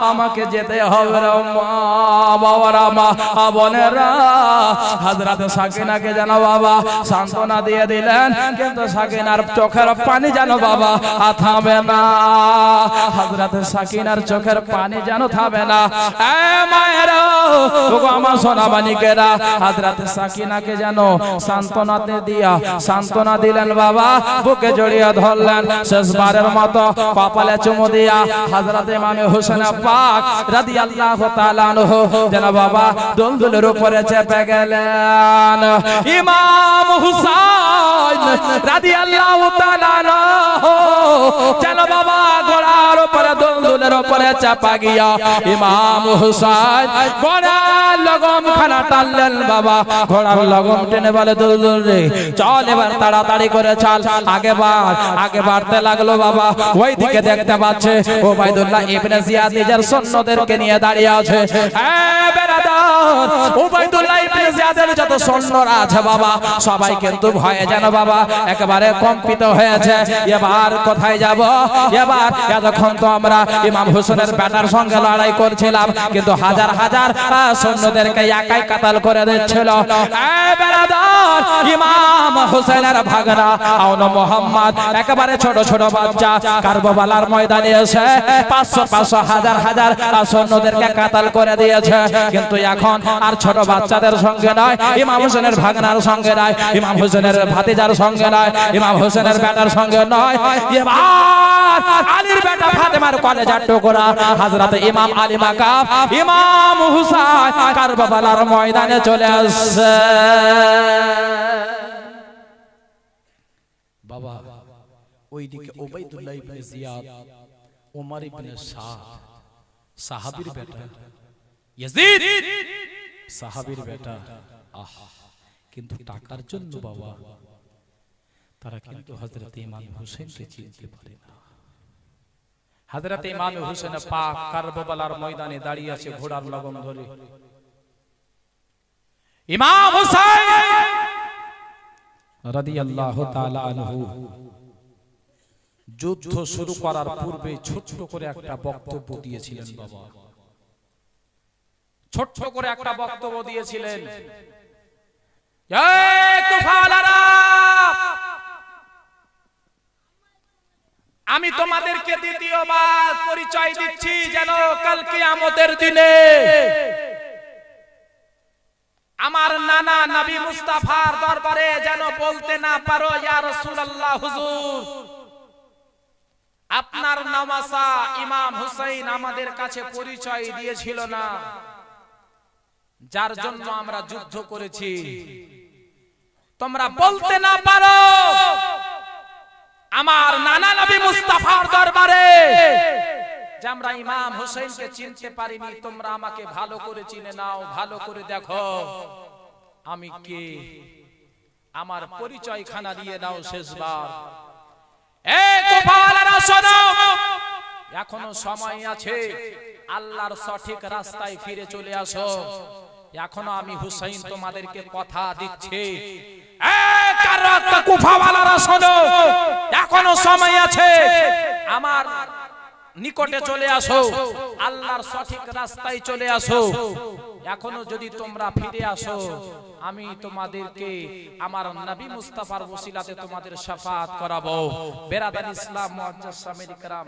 আমাকে যেতে হবে রে মা। বাবারা মা বোনেরা হযরত সাকিনাকে যেন বাবা সান্ত্বনা দিয়ে দিলেন, কিন্তু সাকিনার চোখের পানি যেন বাবা থামবে না। হযরত সাকিনার চোখের পানি যেন থামবে না। এ মায়েরা, ওগো আমার সোনা মানিকেরা, হযরত সাকিনাকে যেন সান্ত্বনাতে দিয়া সান্ত্বনা দিলেন বাবা, বুকে জড়িয়ে ধরলেন, শেষবারের মতো কপালে চুমু দিয়া হযরত ইমাম হোসেন পাক রাদিয়াল্লাহু তাআলা আনহু যেন বাবা দোলদোলের উপরে চেপে গেলেন। ইমাম হুসাইন রাদিয়াল্লাহু তাআলা আনহু যেন বাবা ঘোড়ার উপরে দোলদোলের উপরে চাপা গিয়া ইমাম হুসাইন ঘোড়ার লগম খানা টানলেন বাবা, ঘোড়ার লগম টেনে বলে দোলদোল রে চল, এবার তাড়াতাড়ি করে চল, আগে বাড়তে লাগলো বাবা। ওই দিকে দেখতে পাচ্ছে উবাইদুল্লাহ ইবনে জিয়াদ নিজের সৈন্যদেরকে নিয়ে দাঁড়িয়ে আছে। উবাইদুল্লাহ ইবনে জিয়াদের যত সৈন্যরা আছে বাবা, সবাই কিন্তু ভয়ে যেন বাবা একেবারে কম্পিত হয়েছে। এবার কোথায় যাব? এবার এতক্ষণ তো আমরা ইমাম হোসেনের বেটার সঙ্গে লড়াই করছিলাম, কিন্তু হাজার হাজার সৈন্যদেরকে একাই কাতাল করে দিচ্ছিল। ইমাম হোসেনের ভাগনা আউন মোহাম্মদ একেবারে ছোট ছোট বাচ্চা কারবালার ময়দানে এসে 500 হাজার হাজার সৈন্যদেরকে কাতাল করে দিয়েছে, কিন্তু এখন আর ছোট বাচ্চাদের সঙ্গে নয়, ইমাম হোসেনের ভাগনার সঙ্গে নয়, ইমাম হোসেনের ভাতিজার সঙ্গে নয়, ইমাম হোসেনের বেটার সঙ্গে নয়, এবার আলীর বেটা ফাতেমার কলেজার টুকরা হযরত ইমাম আলী মাকাম ইমাম হুসাইন কারবালার ময়দানে চলে আসছে। বাবা ওইদিকে উবাইদুল্লাহ ইবনে জিয়াদ, ওমর ইবনে সাদ সাহাবীর বেটা, ইয়াজিদ সাহাবীর বেটা, কিন্তু টাকার জন্য বাবা তারা কিন্তু হযরত ইমাম হোসেনকে চিনতে পারে না। হযরত ইমাম হোসেন পাক কারবালার ময়দানে দাঁড়িয়ে আছে ঘোড়ার লগম ধরে। ইমাম হোসেন রাদিয়াল্লাহু তাআলা আনহু যুদ্ধ শুরু করার পূর্বে ছোট্ট করে একটা বক্তব্য দিয়েছিলেন বাবা, ছোট্ট করে একটা বক্তব্য দিয়েছিলেন। আমি তোমাদেরকে দ্বিতীয়বার পরিচয় দিচ্ছি, যেন কাল কিয়ামতের দিনে আমার নানা নবী মুস্তাফার দরবারে যেন বলতে না পারো, ইয়া রাসূলুল্লাহ হুজুর, আপনার নামাসা ইমাম হুসাইন আমাদের কাছে পরিচয় দিয়েছিল না, যার জন্য আমরা যুদ্ধ করেছি, তোমরা বলতে না পারো আমার নানা নবী মুস্তাফার দরবারে যে আমরা ইমাম হুসাইনকে চিনতে পারিনি, তোমরা আমাকে ভালো করে চিনে নাও, ভালো করে দেখো আমি কে, আমার পরিচয় খানা দিয়ে দাও শেষবার। এখনো সময় আছে, আল্লাহর সঠিক রাস্তায় ফিরে চলে আসো, এখনো আমি হুসাইন তোমাদেরকে কথা দিচ্ছি। এখনো সময় আছে, আমার নিকটে চলে আসো, আল্লাহর সঠিক রাস্তায় চলে আসো, এখনো যদি তোমরা ফিরে আসো, আমি তোমাদেরকে আমার নবী মুস্তাফার ওসিলাতে তোমাদের শাফাআত করাবো। বেরাদার ইসলাম মুআজ্জাজ সামিরি کرام,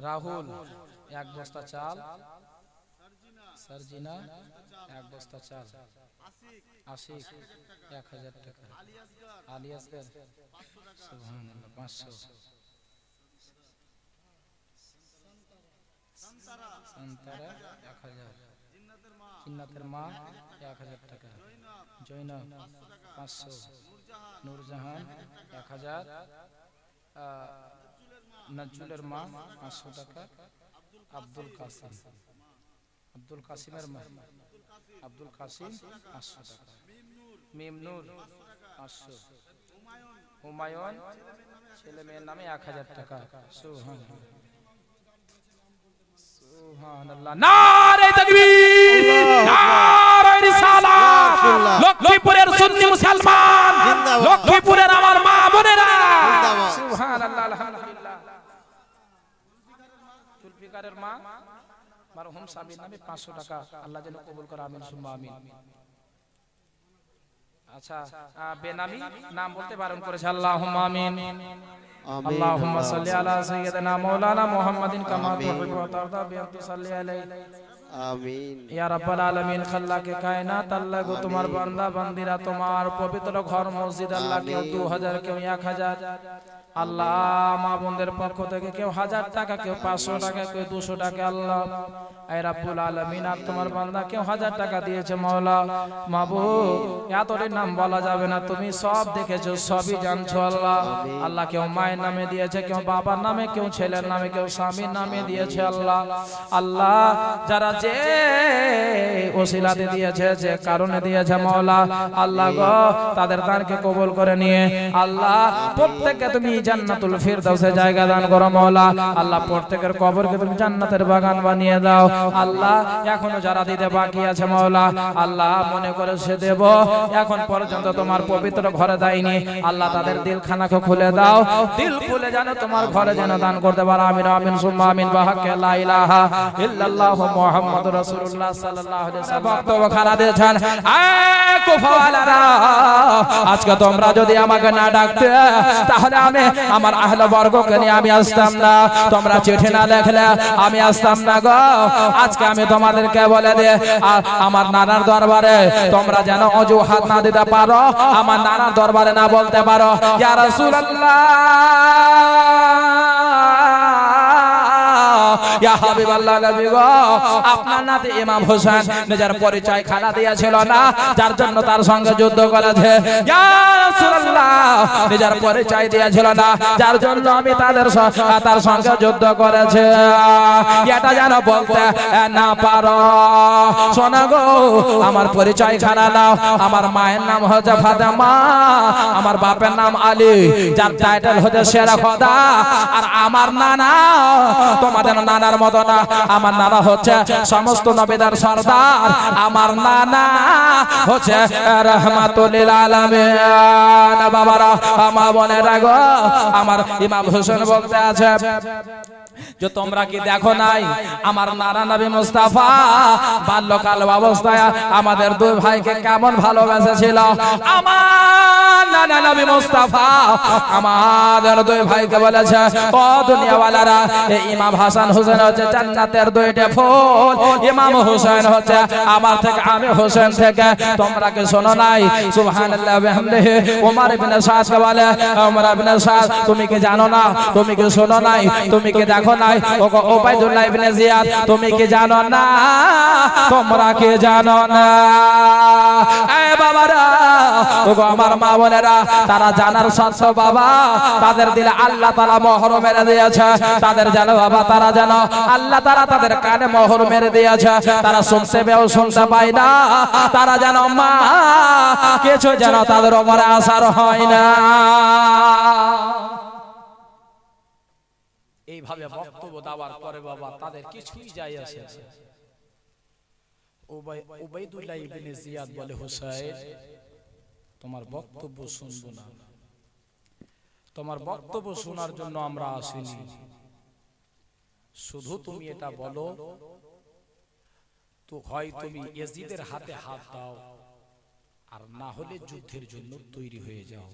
রাহুল এক বস্তা চাল, সারজিনা এক বস্তা চাল, আশিক 1000 টাকা, আলিয়াসগর সুবহানাল্লাহ 500, সন্তারা 1000, জিন্নাতের মা 1000 টাকা, জৈনব 500, নূরজাহান 1000, নজরুলের মা 500 টাকা, আব্দুল কাসিমের মা আব্দুল কাসিম 500 টাকা, মিমনুর 500, হুমায়ুন ছেলে মেয়ের নামে 1000 টাকা। সুবহানাল্লাহ, নারে তাকবীর, নারে রিসালাত। লক্ষ্মীপুরের সুন্নি মুসলমান, জিন্দাবাদ। লক্ষ্মীপুরের আমার মা বোনেরা, জিন্দাবাদ। সুবহানাল্লাহ, আলহামদুলিল্লাহ। জুলফিকারের মা মারহুম সাবির নামে 500 টাকা, আল্লাহ যেন কবুল করে, আমিন সুম্মা আমিন। আচ্ছা, বেনামি নাম বলতে বারণ করেছে, আল্লাহুম্মা আমিন। اللهم صل على سيدنا مولانا محمد كما تحب وترضى بأن تصلي عليه আমিন। ইয়া রাব্বাল আলামিন। খাল্লাকে কায়নাত, আল্লাহ গো তোমার বান্দা বান্দিরা তোমার পবিত্র ঘর মসজিদ, আল্লাহ কেউ 2000, কেউ 1000, আল্লাহ মা বোনদের পক্ষ থেকে কেউ 1000 টাকা, কেউ 500 টাকা, কেউ 200 টাকা, আল্লাহ এ রাব্বুল আলামিন। আর তোমার বান্দা কেউ 1000 টাকা দিয়েছে মাওলা, মাবুদ এতটি নাম বলা যাবে না, তুমি সব দেখেছো, সবই জানছো আল্লাহ। আল্লাহ কেউ মায়ের নামে দিয়েছে, কেউ বাবার নামে, কেউ ছেলের নামে, কেউ স্বামীর নামে দিয়েছে আল্লাহ। আল্লাহ যারা যে ওসিলাতে দিয়েছে, যে কারণে দিয়েছে মাওলা, আল্লাহ গো তাদের দানকে কবুল করে নিয়ে আল্লাহ প্রত্যেককে তুমি জান্নাতুল ফিরদাউসে জায়গা দান করো মাওলা। আল্লাহ প্রত্যেকের কবরকে তুমি জান্নাতের বাগান বানিয়ে দাও আল্লাহ। এখনো যারা দিতে বাকি আছে মাওলা, আল্লাহ মনে করে সে দেব, এখন পর্যন্ত তোমার পবিত্র ঘরে দেয়নি, আল্লাহ তাদের দিলখানাকে খুলে দাও, দিল খুলে যেন তোমার ঘরে যেন দান করতে পারো, আমিন আমিন সুম্মা আমিন। বাহাক্কে লা ইলাহা ইল্লাল্লাহু মুহাম্মাদুর রাসূলুল্লাহ সাল্লাল্লাহু আলাইহি ওয়াসাল্লাম বক্তব্য খানা দিয়েছেন। কুফাওয়ালারা, আজকে তোমরা যদি আমাকে না ডাকতে, তাহলে আমি আমার আহলে বর্গকে নিয়ে আমি আসতাম না, তোমরা চিঠি না লেখলে আমি আসতাম না গো। আজকে আমি তোমাদেরকে বলে দিই, আমার নানার দরবারে তোমরা যেন অজুহাত না দিতে পারো, আমার নানার দরবারে না বলতে পারো ইয়া রাসূলুল্লাহ, ইয়া হাবিবাল্লাহ, নবী গো আপনার নাতি ইমাম হোসেন নিজের পরিচয় খানা দিয়েছিল না, যার জন্য তার সঙ্গে যুদ্ধ করেছে। ইয়া রাসূলুল্লাহ, নিজের পরিচয় দিয়েছিল না, যার জন্য আমি তার সঙ্গে যুদ্ধ করেছে, এটা যেন বলতে না পারো। শোনো গো, আমার পরিচয় খানা দাও। আমার মায়ের নাম হচ্ছে ফাতেমা, আমার বাপের নাম আলী, যার টাইটেল হচ্ছে শেরে খোদা। আর আমার নানা তোমাদের নানার মতো না, আমার নানা হচ্ছে সমস্ত নবীদের সরদার, আমার নানা হচ্ছে রাহমাতুল লিল আলামিন। বাবারা, মা বোনেরা গো, আমার ইমাম হোসেন বলতে আছে যে তোমরা কি দেখো নাই আমার নানা নবী মুস্তাফা বাল্যকাল অবস্থায় আমাদের দুই ভাইকে কেমন ভালোবেসেছিল। আমার নানা নবী মুস্তাফা আমাদের দুই ভাইকে বলেছে, ও দুনিয়াওয়ালারা, এই ইমাম হাসান হোসেন হচ্ছে জান্নাতের দুইটা ফুল, ইমাম হোসেন হচ্ছে আমার থেকে, আমি হোসেন থেকে। তোমরা কি শোনো নাই? সুবহানাল্লাহ বিহামদিহি। ওমর ইবনে সাদ কে বলে, ওমর ইবনে সাদ, তুমি কি জানো না? তুমি কি শোনো নাই? তুমি কি দেখো নাই? ওগো উবাইদুল্লাহ ইবনে জিয়াদ, তুমি কি জানো না? তোমরা কি জানো না? এ বাবারা, ওগো আমার মা বোনেরা, তারা জানার সত্ত্বেও বাবা তাদের দিলে আল্লাহ তাআলা মোহর মেরে দিয়েছে, তাদের জানো বাবা, তারা জানো আল্লাহ তাআলা তাদের কানে মোহর মেরে দিয়েছে, তারা শুনতে পেয়েও শুনতে পায় না, তারা জানো মা কিছু যেন তাদের উপরে আসার হয় না। এইভাবে বক্তব্য দেওয়ার পরে বাবা তাদের কিছুই যায় আসে। উবাইদুল্লাহ ইবনে জিয়াদ বলে, হুসাইন তোমার বক্তব্য শুনবো না, তোমার বক্তব্য শোনার জন্য আমরা আসিনি, শুধু তুমি এটা বলো তো হয় তুমি ইয়াজিদের হাতে হাত দাও, আর না হলে যুদ্ধের জন্য তৈরি হয়ে যাও।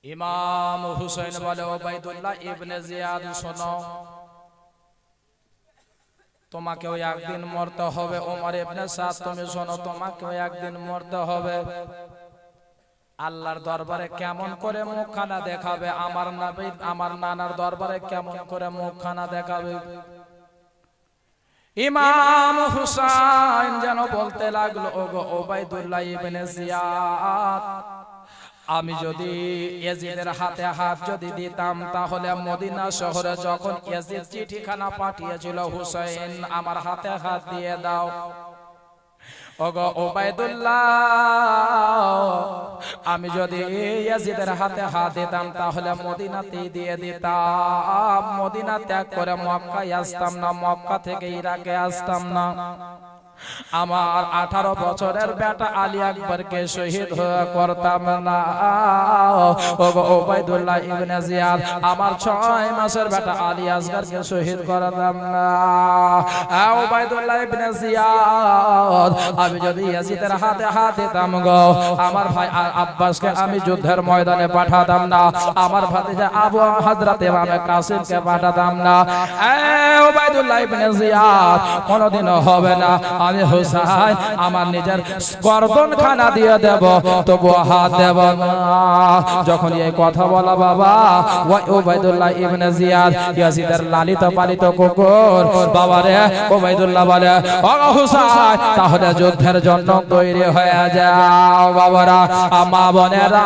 ইমাম হুসাইন বলে, উবাইদুল্লাহ ইবনে জিয়াদ শোনো, তোমাকেও একদিন মরতে হবে। ওমর ইবনে সাদ তুমি শোনো, তোমাকেও একদিন মরতে হবে। আল্লাহর দরবারে কেমন করে মুখখানা দেখাবে? আমার নবী আমার নানার দরবারে কেমন করে মুখখানা দেখাবে? ইমাম হুসাইন যেন বলতে লাগলো, ওগো ওবাইদুল্লাহ ইবনে জিয়াদ, আমি যদি ইয়াজিদের হাতে হাত যদি দিতাম, তাহলে মদিনা শহরে যখন ইয়াজিদ চিঠিখানা পাঠিয়েছিল, হুসাইন আমার হাতে হাত দিয়ে দাও। ওগো ওবাইদুল্লাহ, আমি যদি ইয়াজিদের হাতে হাত দিতাম, তাহলে মদিনাতেই দিয়ে দিতাম। মদিনা ত্যাগ করে মক্কায় আসতাম না, মক্কা থেকে ইরাকে আসতাম না। আমার 18 বছরের বেটা আলী আকবরকে শহীদ করতাম না। ওগো ওবাইদুল্লাহ ইবনে জিয়াদ, আমার 6 মাসের বেটা আলী আসগরকে শহীদ করতাম না। ওবাইদুল্লাহ ইবনে জিয়াদ, আমি যদি ইয়াজিদের হাতে হাত দিতাম গো, আমার ভাই আব্বাসকে আমি যুদ্ধের ময়দানে পাঠাতাম না। আমার ভাতিজা আবু হযরত ইমাম কাসিমকে পাঠাতাম না। ওবাইদুল্লাহ ইবনে জিয়াদ, কোনদিনও হবে না। আমি হুসাইন আমার নিজের গর্দন খানা দিয়ে দেব, তবু হাত দেব না। যখন এই কথা বলা বাবা ওবাইদুল্লাহ ইবনে জিয়াদ, ইয়াজিদের লালিত পালিত কুকুর, বাবা রে ওবাইদুল্লাহ বলে, ও হুসাইন, তাহলে যুদ্ধের জন্য তৈরি হয়ে যাও। বাবারা, মা বোনেরা,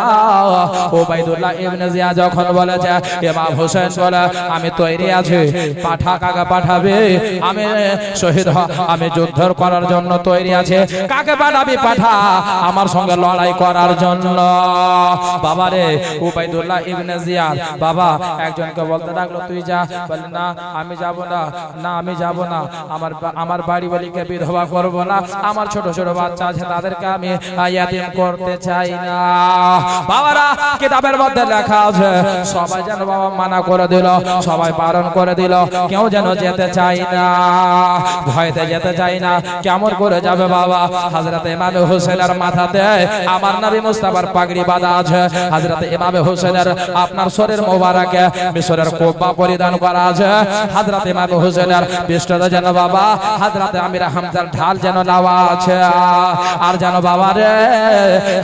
ওবাইদুল্লাহ ইবনে জিয়াদ যখন বলেছে, ইমাম হুসাইন বলে, আমি তৈরি আছি, পাঠা কাকে পাঠাবে, আমি শহীদ আমি যুদ্ধ করার জন্য তৈরি আছে। কাকে পাঠাবি? পাঠা আমার সঙ্গে লড়াই করার জন্য। বাবারে ওবাইদুল্লাহ ইবনে জিয়াদ বাবা একজনকে বলতে লাগলো, তুই যা। বলে, না আমি যাব না, না আমি যাব না। আমার বাড়ি বলিকে বিধবা করব না, আমার ছোট ছোট বাচ্চা আছে, তাদেরকে আমি ইয়াতিম করতে চাই না। বাবারা, কিতাবের মধ্যে লেখা আছে, সবাই যেন বাবা মানা করে দিল, সবাই বারণ করে দিল, কেউ যেন যেতে চাই না, ভয়তে যেতে চাই না। কেমন করে যাবে বাবা? হযরত ইমাম হোসেনের মাথাতে আমার নবী মুস্তাফার পাগড়ি বাঁধা আছে। হযরত ইমাম হোসেনের আপনার শরীর মোবারকে মিশরের কোবা পরিধান করা আছে। হযরত ইমাম হোসেনের পৃষ্ঠতে যেন বাবা হযরত আমির হামজার ঢাল যেন নেওয়া আছে। আর যেন বাবা রে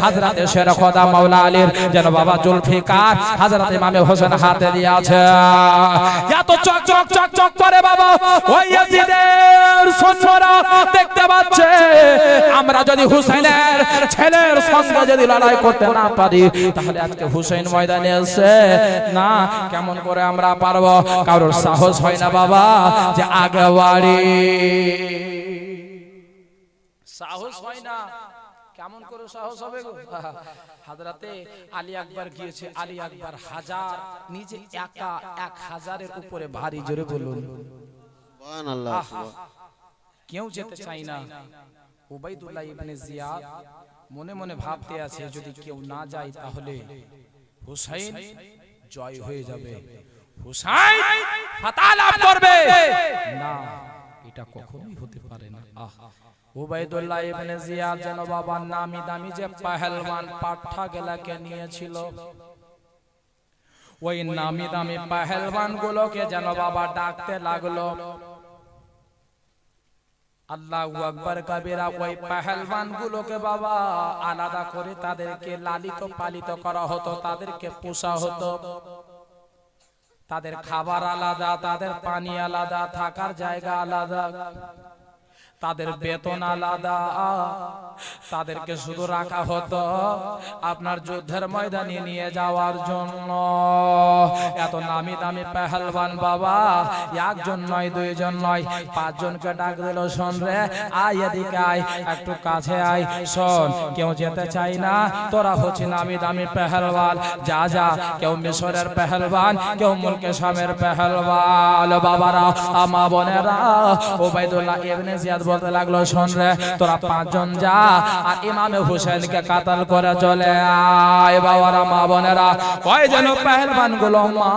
হযরত শের খোদা মাওলা আলীর যেন বাবা জুলফিকার হযরত ইমাম হোসেন হাতে দিয়ে আছে। এত চক চক চক চক করে বাবা ওই ইয়াজিদের সৈন্যরা দেখতে পাচ্ছে, আমরা যদি হুসাইনের ছেলের সঙ্গে যদি লড়াই করতে না পারি, তাহলে আজকে হুসাইন ময়দানে এসে না, কেমন করে আমরা পারবো? কারোর সাহস হয় না বাবা যে আগে বাড়ি, সাহস হয় না। কেমন করে সাহস হবে গো? হযরতে আলী আকবর গিয়েছে, আলী আকবর হাজার, নিজে একা 1000-এর উপরে ভারী, জোরে বলুন সুবহানাল্লাহ। কেউ যেতে চাই না। ওবাইদুল্লাহ ইবনে জিয়াদ মনে মনে ভাবতে আছে, যদি কেউ না যায় তাহলে হুসাইন জয় হয়ে যাবে, হুসাইন ফাতহ লাভ করবে না, এটা কখনোই হতে পারে না। ওবাইদুল্লাহ ইবনে জিয়াদ যেন বাবা নামি দামি যে পেহেলওয়ান পাঠা গেলাকে নিয়েছিল, ওই নামি দামি পেহেলওয়ান গুলোকে যেন বাবা ডাকতে লাগলো, আল্লাহু আকবার কবিরা। ওই পেহেলওয়ান গুলোকে বাবা আলাদা করে তাদেরকে লালিত পালিত করা হতো, তাদেরকে পোষা হতো, তাদের খাবার আলাদা, তাদের পানি আলাদা, থাকার জায়গা আলাদা, তাদের বেতন আলাদা, তাদেরকে শুধু রাখা হতো আপনার যুদ্ধের ময়দানে নিয়ে যাওয়ার জন্য। এত নামি দামি পেহেলওয়ান বাবা একজন নয়, দুইজন নয়, 5 জনকে ডাক দিল, শোন রে, আয় এদিকে আয়, একটু কাছে আয়, শোন, কেউ যেতে চাই না, তোরা হচ্ছে নামি দামি পেহেলওয়ান, যা যা। কেউ মিশরের পেহেলওয়ান, কেউ মুলকে শামের পেহেলওয়ান। বাবারা, মা বোনেরা, ওবাইদুল্লাহ ইবনে জিয়াদ বলতে লাগলো, শোন রে, তোরা 5 জন যা, আর ইমাম হুসাইনকে কাতাল করে চলে আয়। বাবারা, মা বোনেরা, ওই যেন পেহেলওয়ান গুলো মা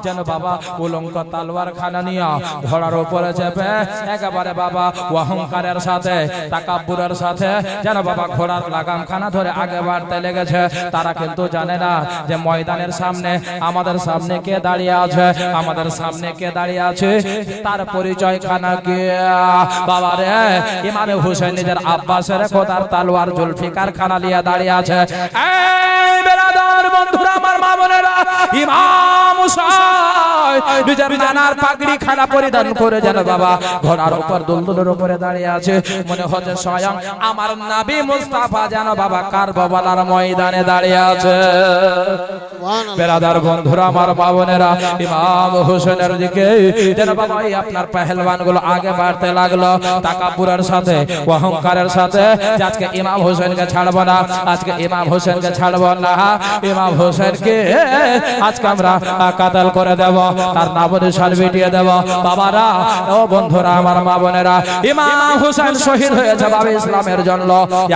যেন বাবা উলঙ্ক তলোয়ার খানা নিয়ে ঘোড়ার উপরে চেপে একেবারে বাবা অহংকারের সাথে, তাকাব্বুরের সাথে যেন বাবা ঘোড়ার লাগাম খানা ধরে আগে বাড়তে লেগেছে। তারা কিন্তু জানে না যে ময়দানের সামনে আমাদের সামনে কে দাঁড়িয়ে আছে, আমাদের সামনে কে দাঁড়িয়ে আছে, তার পরিচয় খানা কি? বাবা রে, ইমাম হুসাইন নিজের আব্বাসের খোদার তলোয়ার জুলফিকার খানা নিয়ে দাঁড়িয়ে আছে। এই বেরাদার বন্ধুরা, আমার মা বোনেরা, ইমাম হুসাইন নিজের নানার পাগড়ি খানা পরিধান করে যেন বাবা ঘোড়ার উপর দুলদুলের উপরে দাঁড়িয়ে আছে। মনে হচ্ছে স্বয়ং আমার নবী মুস্তাফা যেন বাবা কারবালার ময়দানে দাঁড়িয়ে আছে। বেরাদার বন্ধুরা আমার বাবনেরা, ইমাম হোসেনের দিকে যেন বাবা এই আপনার পেহেলওয়ান গুলো আগে বাড়তে লাগলো তাকাব্বুরের সাথে, অহংকারের সাথে, যে আজকে ইমাম হোসেনকে ছাড়বো না, আজকে ইমাম হোসেনকে ছাড়বো না, ইমাম হোসেনকে আজকে আমরা কাতাল করে দেব, তার নাবনিশান মিটিয়ে দেব। বাবারা ও বন্ধুরা আমার মা বোনেরা, ইমাম হোসেন শহীদ হয়েছে বাবা ইসলামের জন্য।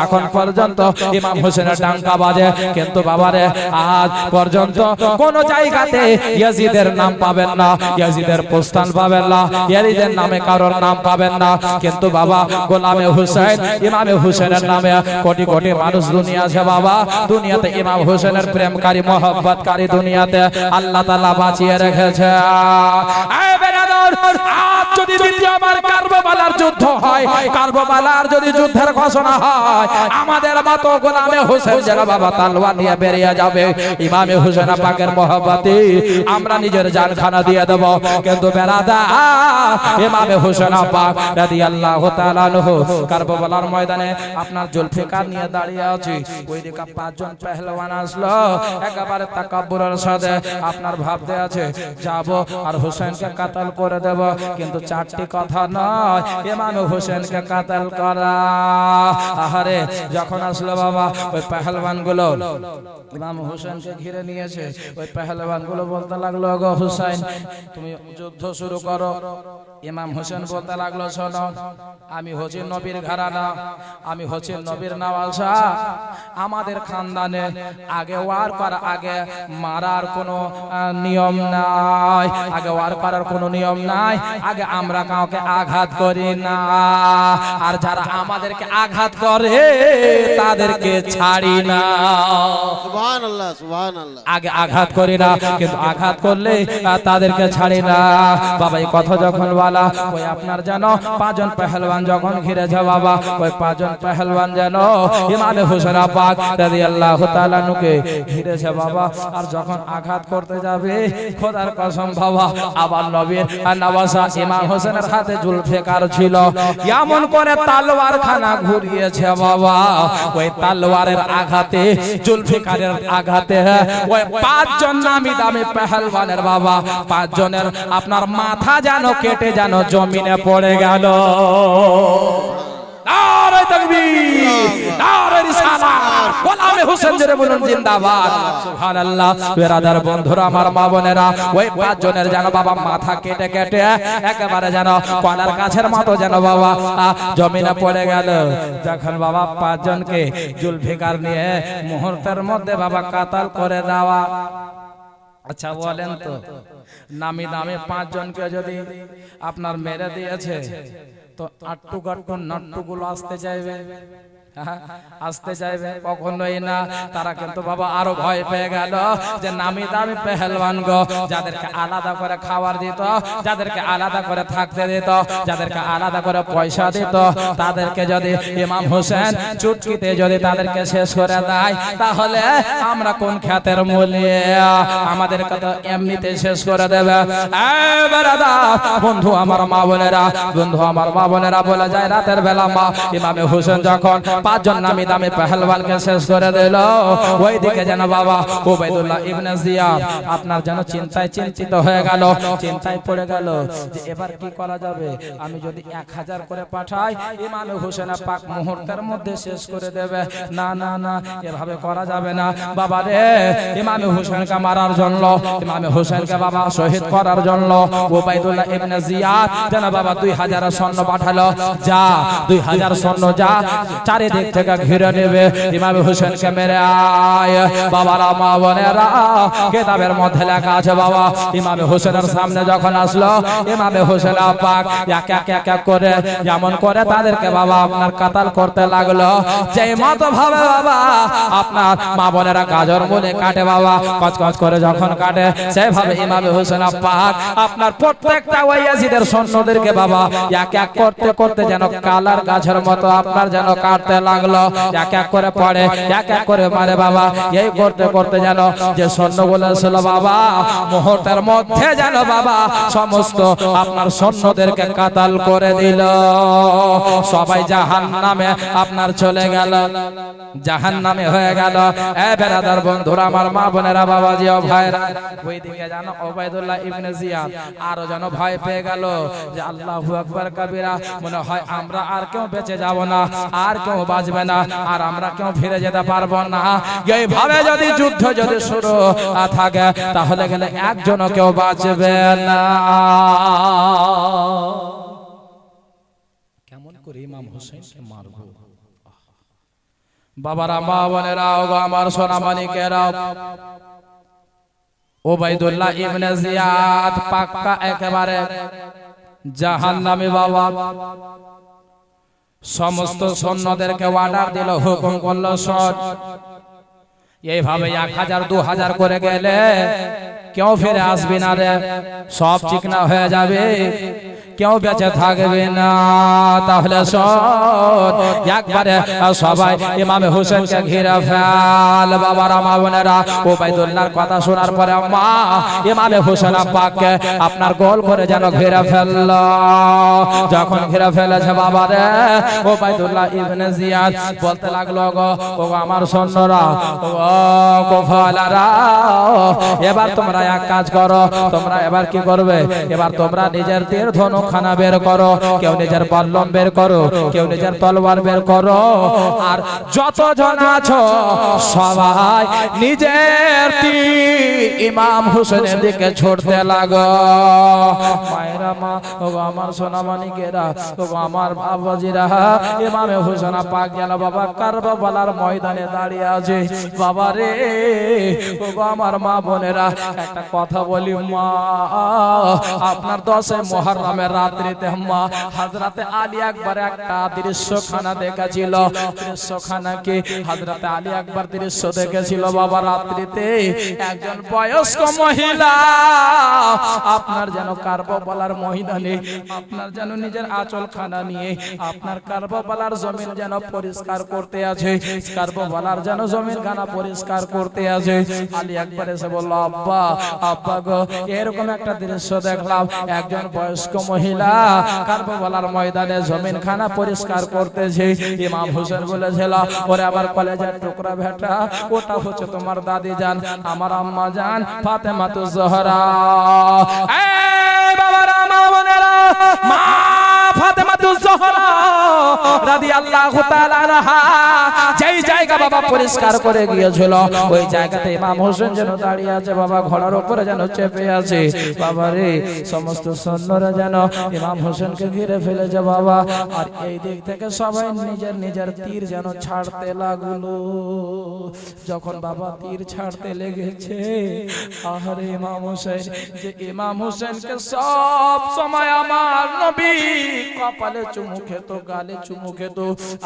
এখন পর্যন্ত ইমাম হোসেনের ডাঙ্কা বাজে, কিন্তু বাবারে আজ পর্যন্ত কোন জায়গাতে ইয়াজিদের নাম পাবেন না, ইয়াজিদের প্রস্থান পাবেন না, ইয়াজিদের নামে কারোর নাম পাবেন না। কিন্তু বাবা গোলামে হুসাইন, ইমামে হুসেনের নামে কোটি কোটি মানুষ দুনিয়া আছে বাবা। দুনিয়াতে ইমাম হোসেনের প্রেমকারী মহব্বতকারী দুনিয়াতে আল্লাহ তাআলা বাঁচিয়ে রেখেছে। আজ যদি দ্বিতীয়বার কারবালার যুদ্ধ হয়, কারবালার যদি যুদ্ধের ঘোষণা হয়, আমাদের মতো গোলামে হোসেন যেন বাবা তলোয়ার নিয়ে বেরিয়ে যাবে। ইমামে হোসেন পাকের মহব্বতে আমরা নিজের জানখানা দিয়ে দেব। কিন্তু বেরাদা ইমামে হোসেন পাক রাদিয়াল্লাহু তাআলা আনহু কারবালার ময়দানে আপনার জুলফিকার নিয়ে দাঁড়িয়ে আছে। ওইদিকে পাঁচজন পেহলওয়ান আসলো একেবারে তাকাব্বুরের সাথে আপনার ভাবতে আছে যাব আর হোসেনকে কাতাল করে দেব। কিন্তু চারটি কথা নয়, ইমাম হোসেনকে কাতাল করা। আহারে যখন আসলো বাবা ওই পেহলওয়ান গুলো ইমাম হোসেনকে ঘিরে নিয়েছে, ওই পেহলওয়ান গুলো বলতে লাগলো গো হুসাইন তুমি যুদ্ধ শুরু করো। ইমাম হোসেন বলতে লাগলো শোনো, আমি হচ্ছি নবীর ঘরানা, আমি হচ্ছি নবীর নওয়াজা, আমাদের খানদানে আগে ওয়ার করার আগে মারার কোনো নিয়ম নাই, আগে ওয়ার করার কোনো নিয়ম নাই, আগে আমরা কাউকে আঘাত করি না, আর যারা আমাদেরকে আঘাত করে তাদেরকে ছাড়ি না। সুবহানাল্লাহ, সুবহানাল্লাহ। আগে আঘাত করি না, কিন্তু আঘাত করলে তাদেরকে ছাড়ি না। বাবা এই কথা যখন বলা ওই আপনার জানো পাঁচজন পেহলওয়ান যখন ঘিরেছে বাবা, ওই পাঁচজন পেহলওয়ান যেন ইমাম হোসেন পাক রাদিয়াল্লাহু তাআলা নুকে ঘিরেছে বাবা। আর যখন আঘাত করতে যাবে খোদার কসম বাবা আবার নবীর নওয়াজা ইমাম হোসেনের হাতে জুলফিকার ছিল, এমন করে তলোয়ার খানা ঘুরিয়েছে বাবা। ওই তলোয়ারের আঘাতে, জুলফিকারের আঘাতে ওই পাঁচজন নামি দামি পেহলওয়ানের বাবা পাঁচজনের আপনার মাথা যেন কেটে যেন জমিনে পড়ে গেল। নারে তাকবীর, নারে রিসালাত, গোলামে হোসেন জোরে বলুন জিন্দাবাদ। সুবহানাল্লাহ। বেরাদার বন্ধুরা আমার মা বোনেরা, ওই পাঁচজনের যেন বাবা মাথা কেটে কেটে একেবারে যেন কলার গাছের মতো যেন বাবা জমিনে পড়ে গেল। যখন বাবা পাঁচজনকে জুলফিকার নিয়ে মুহূর্তের মধ্যে বাবা কাতাল করে দেওয়া। আচ্ছা বলেন তো, নামি দামি পাঁচজনকে যদি আপনার মেরে দিয়েছে তো আট্টু গাট্টু নাট্টু গুলো আসতে চাইবে, আসতে চাইবে? কখনোই না। তারা কিন্তু বাবা আরো ভয় পেয়ে গেল যে নামি দামি পেহলওয়ান গো, যাদেরকে আলাদা করে খাবার দিত, যাদেরকে আলাদা করে থাকতে দিত, যাদেরকে আলাদা করে পয়সা দিত, তাদেরকে যদি ইমাম হোসেন চুটকিতে যদি তাদেরকে শেষ করে দেয় তাহলে আমরা কোন খ্যাতের মূল্যে, আমাদেরকে তো এমনিতে শেষ করে দেবে। বন্ধু আমার মা বোনেরা, বন্ধু আমার মা বোনেরা বলে যায় রাতের বেলা মা ইমামে হোসেন যখন পাঁচজন নামি দামি পেহলওয়ানকে শেষ করে দিল, ওইদিকে যেন বাবা উবাইদুল্লাহ ইবনে জিয়াদ আপনার যেন চিন্তায় চিন্তিত হয়ে গেল, চিন্তায় পড়ে গেল যে এবার কি করা যাবে। আমি যদি 1000 করে পাঠাই ইমামে হোসেন পাক মুহূর্তের মধ্যে শেষ করে দেবে। না না না, এভাবে করা যাবে না বাবা রে। ইমামে হোসেনকে মারার জন্য, ইমামে হোসেনকে বাবা শহীদ করার জন্য উবাইদুল্লাহ ইবনে জিয়াদ যেন বাবা 2000 সৈন্য পাঠালো। যা 2000 সৈন্য যা চারিদিক থেকে ঘিরে নেবে, ইমাম হোসেনকে মেরে আয়। বাবারা মা বোনেরা, কিতাবের মধ্যে লেখা আছে বাবা ইমাম হোসেনের সামনে যখন আসলো ইমাম হোসেন পাক এক এক এক এক করে যেমন করে তাদেরকে বাবা আপনার কাতাল করতে লাগলো। যেই মতো ভাবে বাবা আপনার মা বোনেরা গাজর মনে কাটে বাবা, কচকচ করে যখন কাটে সেভাবে ইমাম হোসেন পাক আপনার প্রত্যেকটা ওয়াইয়াজিদের সৈন্যদেরকে বাবা এক এক করতে করতে যেন কালার গাছের মতো আপনার যেন কাটতে লাগলো, এক এক করে পড়ে, এক এক করে মারে বাবা। এই করতে করতে জানো যে সৈন্যগুলো ছিল বাবা, মুহূর্তের মধ্যে জানো বাবা সমস্ত আপনার সৈন্যদেরকে কাতাল করে দিল। সবাই জাহান্নামে আপনার চলে গেল, জাহান্নামে হয়ে গেল। এ বেরাদার বন্ধুরা, আমার মা বোনেরা, বাবাজি ও ভাইরা, ওইদিকে জানো ওবাইদুল্লাহ ইবনে জিয়াদ আরো যেন ভয় পেয়ে গেল যে আল্লাহু আকবার কাবীরা, মনে হয় আমরা আর কেউ বেঁচে যাব না, আর কেউ বাঁচবে না, আর আমরা কেউ ফিরে যেতে পারবো না। এইভাবে যদি যুদ্ধ যদি শুরু থাকে তাহলে গেলে একজনও কেউ বাঁচবে না। কেমন করে ইমাম হোসেনকে মারবো? বাবারা, মা বোনেরা, আমার সোনা মানিকেরা, ওবাইদুল্লাহ ইবনে জিয়াদ পাক্কা একেবারে জাহান্নামী বাবা। সমস্ত সৈন্যদেরকে অর্ডার দিল, হুকুম করলো শোন, এইভাবে 1000 2000 করে গেলে কেউ ফিরে আসবি না রে, সব চিকনা হয়ে যাবে, কেউ বেঁচে থাকবে না। তাহলে শোন, একবারে সবাই ইমামে হোসেনকে ঘিরে ফেল। বাবারা, মা বোনেরা, ওবাইদুল্লাহর কথা শোনার পরে মা ইমামে হোসেন পাককে আপনার গোল করে যেন ঘিরে ফেলল। যখন ঘিরে ফেলেছে বাবারে, ওবাইদুল্লাহ ইবনে জিয়াদ বলতে লাগলো, গো ও আমার সৈন্যরা, ও গোফালারা, এবার তোমরা এক কাজ করো, তোমরা এবার কি করবে? এবার তোমরা নিজের তীর ধনুক খানা বের করো, কেউ নিজের বল্লম বের করো, কেউ নিজের তলোয়ার বের করো, আর যতজন আছো সবাই নিজের তীর ইমাম হোসেনের দিকে ছুটতে লাগো। মায়েরা, মা ও আমার সোনামানিকেরা, ও আমার বাবাজিরা, ইমামে হোসেন পাক যেন বাবা কারবালার ময়দানে দাঁড়িয়ে আছে। বাবা রে, ও আমার মা বোনেরা, একটা কথা বলি মা, আপনার 10 মুহররমের রাত্রিতে মা হযরতে আলী আকবর একটা দৃশ্যখানা দেখেছিল। দৃশ্যখানা কি? হযরতে আলী আকবর দৃশ্য দেখেছিল বাবা রাত্রিতে, একজন বয়স্ক মহিলা আপনার যেন কারবালার ময়দানে আপনার যেন নিজের আঁচলখানা নিয়ে আপনার কারবালার জমিন যেন পরিষ্কার করতে আছে, কারবালার যেন জমিন খানা পরিষ্কার করতে আছে। আলী আকবর এসে বলল, আব্বা, আব্বা গো, এরকম একটা দৃশ্য দেখলাম, একজন বয়স্ক মহিলা কারবালার ময়দানে জমিন খানা পরিষ্কার করতেছে। ইমাম হোসেন বলেছিল, ওরে আমার কলেজের টুকরা বেটা, ওটা হচ্ছে তোমার দাদি জান, আমার আম্মা জান ফাতেমাতুজ জোহরা। এই বাবারা, মা বোনেরা, মা ফাতেমাতুজ জোহরা রাদিয়াল্লাহু তাআলা আনহা যেই জায়গা বাবা পরিষ্কার করে গিয়েছিল, ওই জায়গাতে ইমাম হোসেন যেন দাঁড়িয়ে আছে বাবা, ঘোড়ার উপরে যেন চেপে আছে। বাবা রে, সমস্ত সৈন্যরা যেন ইমাম হোসেনকে ঘিরে ফেলেছে বাবা, আর এই দিক থেকে সবাই নিজের নিজের তীর যেন ছাড়তে লাগলো। যখন বাবা তীর ছাড়তে লেগেছে, আহারে ইমাম হোসেন, যে ইমাম হোসেনকে সব সময় আমার নবী কপালে চুমু খেত, গালে চুমু খেত,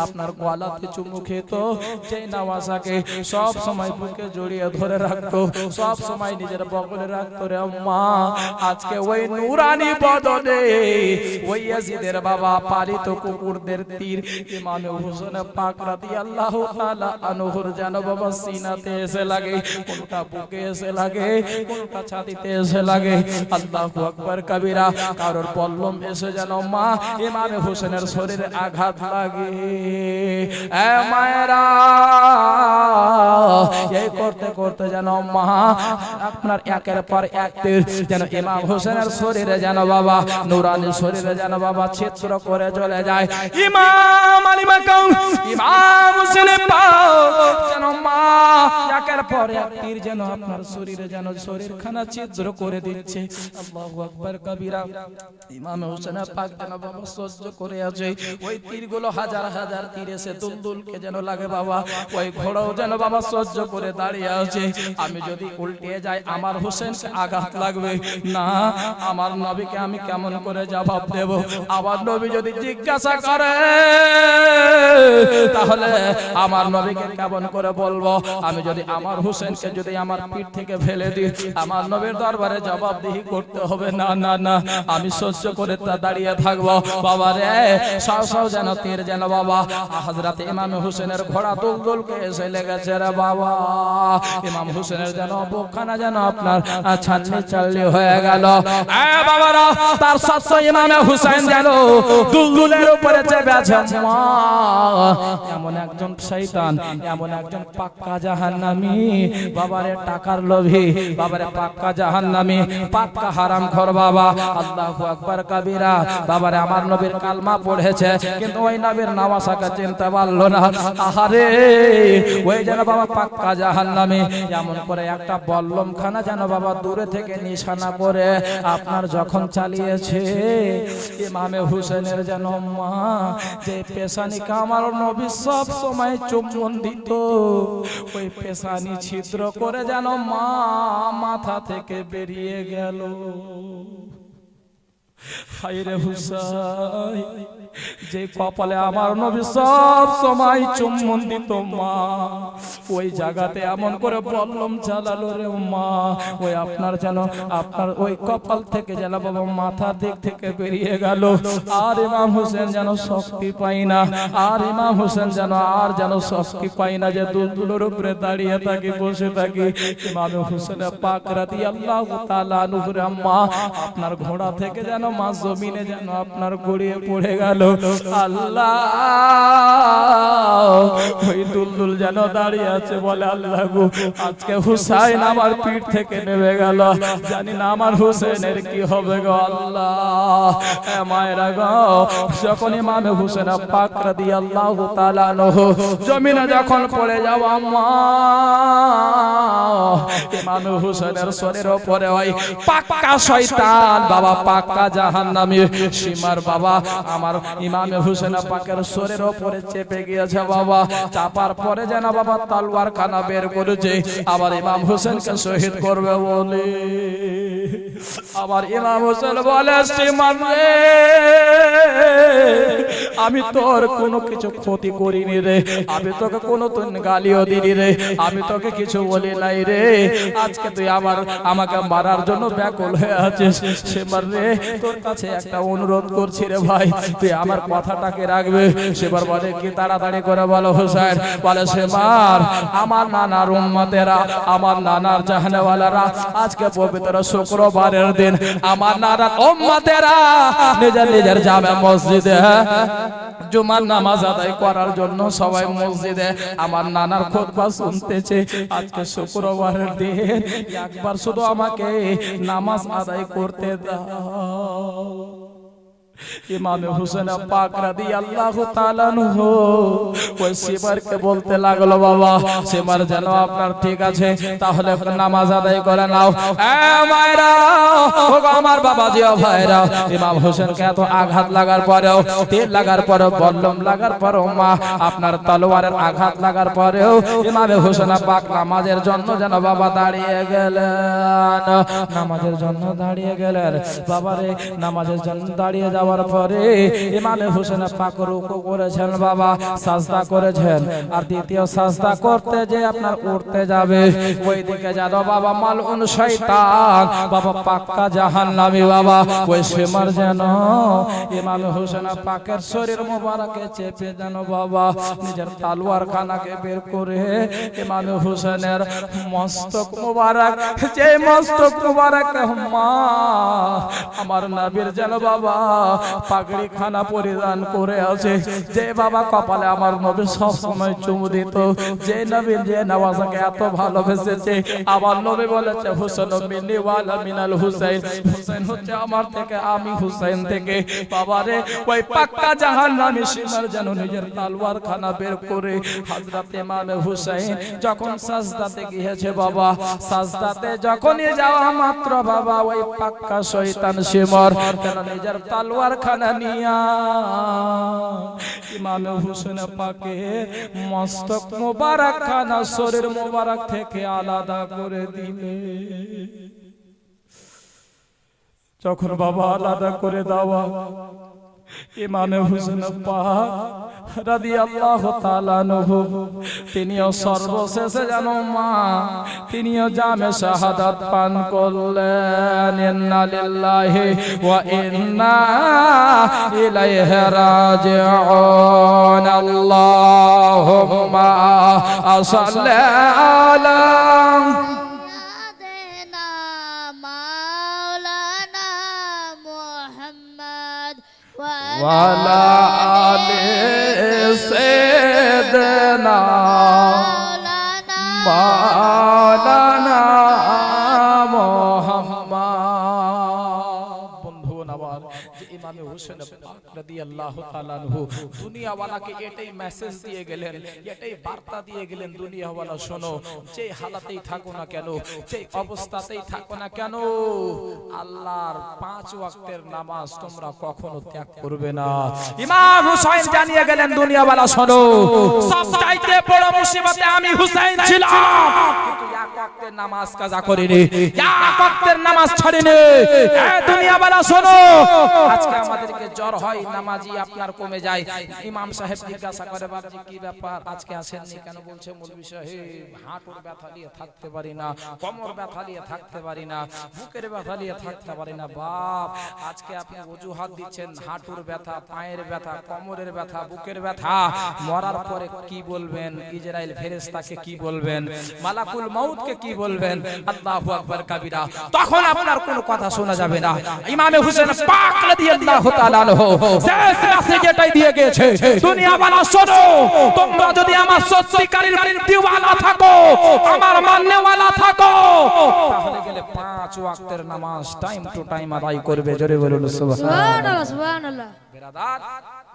আপনার গলাতে চুমু খেত, যেই নওয়াজাকে সব সময় বুকে জড়িয়ে ধরে রাখতো, সব সময় নিজের বগলে রাখতো রে মা। আজকে ওই নূরানি বদনে ওই ইয়াজিদের বাবা পালিত কুকুরদের তীর ইমাম হোসেন পাক রাদিয়াল্লাহু তাআলা আনহুর যেন বাবা সিনাতে এসে লাগে, কোনটা বুকে এসে লাগে, কোনটা ছাতিতে এসে লাগে। আল্লাহু আকবার কবীরা, কারোর বল্লম এসে যেন মা ইমাম হোসেনের শরীরে আঘাত লাগে। এ মায়েরা, এই করতে করতে যেন মা আপনার একের পর এক তীর যেন ইমাম হোসেনের শরীরে যেন বাবা, নূরানি শরীরে যেন বাবা ছিদ্র করে চলে যায়। ইমাম আলী মাকাম, ইমাম হোসেন পাক যেন মা একের পর এক তীর যেন আপনার শরীরে যেন শরীরখানা ছিদ্র করে দিচ্ছে। আল্লাহু আকবার কবীরা, ইমাম হোসেন পাক যেন বাবা সহ্য করে আছে। ওই তীরগুলো হাজার হাজার তীর এসে দুলদুলকে যেন লাগে বাবা ওই ঘোড়াও যেন বাবা সহ্য করে দাঁড়িয়ে আছে। আমি যদি উল্টে যাই আমার হোসেনকে আঘাত লাগবে না, আমার নবীকে আমি কেমন করে জবাব দেব? আমার নবী যদি জিজ্ঞাসা করে তাহলে আমার নবীকে কেমন করে বলবো? আমি যদি আমার হোসেনকে যদি আমার পিঠ থেকে ফেলে দিই, আমার নবীর দরবারে জবাবদিহি করতে হবে। না না না, আমি সহ্য করে তা দাঁড়িয়ে থাকবো। বাবা রে, সাও সাও যেন তীর যেন বাবা হযরত ইমাম হোসেনের ঘোড়া দুলদুলকে এসে লেগেছে রে বাবা। ইমাম হোসেনের যেন বুকখানা যেন আপনার ছালনি চালনি হয়ে গেল। বাবারা, তার সাথে ইমাম হোসেন যেন দুলদুলের উপরে চেপে আছে। এমন একজন শয়তান, এমন একজন পাক্কা জাহান্নামী বাবারে, টাকার লোভী বাবারে, পাক্কা জাহান্নামী, পাক্কা হারামখোর বাবা। আল্লাহু আকবার কাবীরা। বাবারে, আমার নবীর কালমা পড়েছে কিন্তু ওই নবীর নামাজকে চিনতে পারলো না। আহারে, ওই যেন বাবা পাক্কা জাহান্নামী। এমন করে একটা বল্লমখানা যেন বাবা দূরে থেকে নিশানা করে আপনার যখন চালিয়েছে ইমামে হোসেনের যেন মা যে পেশানিকে আমার নবী সব সময় চুম্বন দিত, ওই পেশানি ছিদ্র করে যেন মা মাথা থেকে বেরিয়ে গেল। হায়রে হুসাইন, যে কপালে আমার নবী সব সময় চুম্বন দিত মা, ওই জায়গাতে এমন করে বললাম চালালো রে মা, ওই আপনার যেন আপনার ওই কপাল থেকে যেন বাবা মাথার দিক থেকে বেরিয়ে গেল। আর ইমাম হোসেন যেন শক্তি পাই না, আর ইমাম হোসেন যেন আর যেন শক্তি পাই না যে দুলদুলের উপরে দাঁড়িয়ে থাকি, বসে থাকি। ইমাম হোসেন পাক রাদিয়াল্লাহু তাআলা আনহু আম্মা আপনার ঘোড়া থেকে যেন মা জমিনে যেন আপনার গড়িয়ে পড়ে গেল। আল্লাহ, ওই দুলদুল যেন দাঁড়িয়ে আছে, বলে আল্লাহ গো, আজকে হুসাইন আমার পিঠ থেকে নেমে গেল, জানি না আমার হুসেনের কি হবে গো আল্লাহ। মায়েরা গো, যখন ইমাম হোসেন পাক রাদিয়াল্লাহু তাআলা আনহু জমিনে যখন পড়ে যাও আম্মা, ইমাম হোসেনের শরীরের উপরে ওই পাক্কা শয়তান বাবা, পাক্কা জাহান্নামী সীমার বাবা আমার ইমাম হোসেন পাকের শরীরের উপরে চেপে গিয়েছে বাবা। চাপার পরে যেন বাবা তলোয়ার খানা বের করেছে, আবার ইমাম হোসেনকে শহীদ করবে বলে। আবার ইমাম হোসেন বলে, সীমান রে, আমি তোর কোনো কিছু ক্ষতি করিনি রে, আমি তোকে কোনো গালিও দিনি রে, আমি তোকে কিছু বলি নাই রে, আজকে তুই আমাকে মারার জন্য ব্যাকুল হয়ে আছিস। সেবার রে, তোর কাছে একটা অনুরোধ করছি রে ভাই, তুই আমার কথাটাকে রাখবে। সেবার বলে কি, তাড়াতাড়ি করে বলো হোসেন। বলে, সেবার আমার নানার উম্মতেরা, আমার নানার জাহানেওয়ালারা, আজকে পবিত্র শুক্রবারের দিন আমার নানার উম্মতেরা নিজের নিজের জামে মসজিদে জুমার নামাজ আদায় করার জন্য সবাই মসজিদে আমার নানার খুতবা শুনতেছে। আজকে শুক্রবারের দিন একবার শুধু আমাকে নামাজ আদায় করতে দাও। ইমাম হোসেন পাক রাদিয়াল্লাহু তাআলা আনহু ওই সিমারকে বলতে লাগলো, বাবা সিমার যেন আপনার ঠিক আছে, তাহলে নামাজ আদায় করে নাও। মায়েরা, আমার বাবাজি ও ভাইরা, ইমাম হোসেনকে এত আঘাত লাগার পরেও, তীর লাগার পরেও, বল্লম লাগার পরেও, মা আপনার তলোয়ারের আঘাত লাগার পরেও ইমাম হোসেন পাক নামাজের জন্য যেন বাবা দাঁড়িয়ে গেলেন, নামাজের জন্য দাঁড়িয়ে গেলেন। বাবারে, নামাজের জন্য দাঁড়িয়ে যাযাওয়ার পরে ইমাম হোসেন পাক রুকু করেছেন বাবা, সাজদা করেছেন, আর দ্বিতীয় সাজদা করতে যে আপনার উঠতে যাবে ওই দিকে যেন বাবা মালউন শয়তান বাবা পাক্কা জাহান্নামী বাবা ওই সেমার যেন ইমাম হোসেন পাকের শরীর মোবারকে চেপে যেন বাবা নিজের তলোয়ার খানাকে বের করে ইমাম হোসেনের মস্তক মোবারক, যে মস্তক মোবারক মা আমার নবীর যেন বাবা পাগড়ি খানা পরিধান করে আছে, যে বাবা কপালে আমার নবী সব সময় চুমু দিত, যে নবীর যে নওয়াজকে এত ভালোবেসেছে, আমার নবী বলেছে হুসাইন মিন্নি ওয়ালা মিনাল হুসাইন, হুসাইন হচ্ছে আমার থেকে, আমি হুসাইন থেকে। বাবারে ওই পাক্কা জাহান্নামী সিমার যেন নিজের তলোয়ার খানা বের করে হযরত ইমাম হুসাইন যখন সাজদাতে গিয়েছে বাবা, সাজদাতে যখনই যাওয়া মাত্র বাবা ওই পাক্কা শয়তান সিমর যেন নিজের তলোয়ার খানা নিয়া ইমাম হুসেন পাকে মস্তক মোবারক খানা শরীর মোবারক থেকে আলাদা করে দিলে। যখন বাবা আলাদা করে দেওয়া ইমাম হুসেন পাক রাদিয়াল্লাহু তাআলা আনহু তিনিও সর্বশেষে যেন মা তিনিও জামে শাহাদাত পান করলেন। ইন্না লিল্লাহি ওয়া ইন্না ইলাইহি রাজিউন। আল্লাহুম্মা সাল্লি আলা ওয়ালা আলি সাইয়্যিদিনা মাওলানা মুহাম্মদ। বন্ধুগণ, আবার যে ইমাম হুসেন পাক রাদিয়াল্লাহু তাআলা আনহু দুনিয়াওয়ালাকে এটাই মেসেজ দিয়ে গেলেন, এটাই বার্তা দিয়ে গেলেন, দুনিয়াওয়ালা শোনো, যে হালাতেই থাকো না কেন, যে অবস্থাতেই থাকো না কেন, আল্লাহর 5 ওয়াক্তের নামাজ তোমরা কখনো ত্যাগ করবে না। ইমাম হুসাইন জানিয়ে গেলেন, দুনিয়াওয়ালা শোনো, সবচাইতে বড় মুসিবতে আমি হুসাইন ছিলাম, কিন্তু এক ওয়াক্তের নামাজ কাজা করিনি, এক ওয়াক্তের নামাজ ছাড়িনি। এ দুনিয়াওয়ালা শোনো, আজকে আমাদেরকে জ্বর হয়, নামাজি আপনার কমে যায়, ইমাম সাহেব জিজ্ঞাসা করে, বাবাজি কি ব্যাপার, আজকে আসেননি কেন? বলছে মৌলভী সাহেব হাঁটুর ব্যথা নিয়ে থাকতে পারি না, কোমর ব্যথা নিয়ে থাকতে পারি না, বুকের ব্যথা নিয়ে থাকতে পারি না। বাপ, আজকে আপনি অজুহাত দিচ্ছেন হাঁটুর ব্যথা, পায়ের ব্যথা, কোমরের ব্যথা, বুকের ব্যথা, মরার পরে কি বলবেন? ইজরাইল ফেরেশতাকে কি বলবেন? মালাকুল মাউতকে কি বলবেন? আল্লাহু আকবার কাবীরা। তখন আপনার কোনো কথা শোনা যাবে না। ইমাম হুসেন পাক রাদিয়াল্লাহু তাআলা আনহু শেষ মেসেজ এটাই দিয়ে গেছে, দুনিয়াওয়ালা শোনো, তোমরা যদি আমার সত্যিকারের দিওয়ানা থাকো, আমার মাননেওয়ালা থাকো, তাহলে গেলে 5 ওয়াক্তের নামাজ টাইম টু টাইম আদায় করবে। জোরে বলুন সুবহানাল্লাহ। সুবহানাল্লাহ। বেরাদার,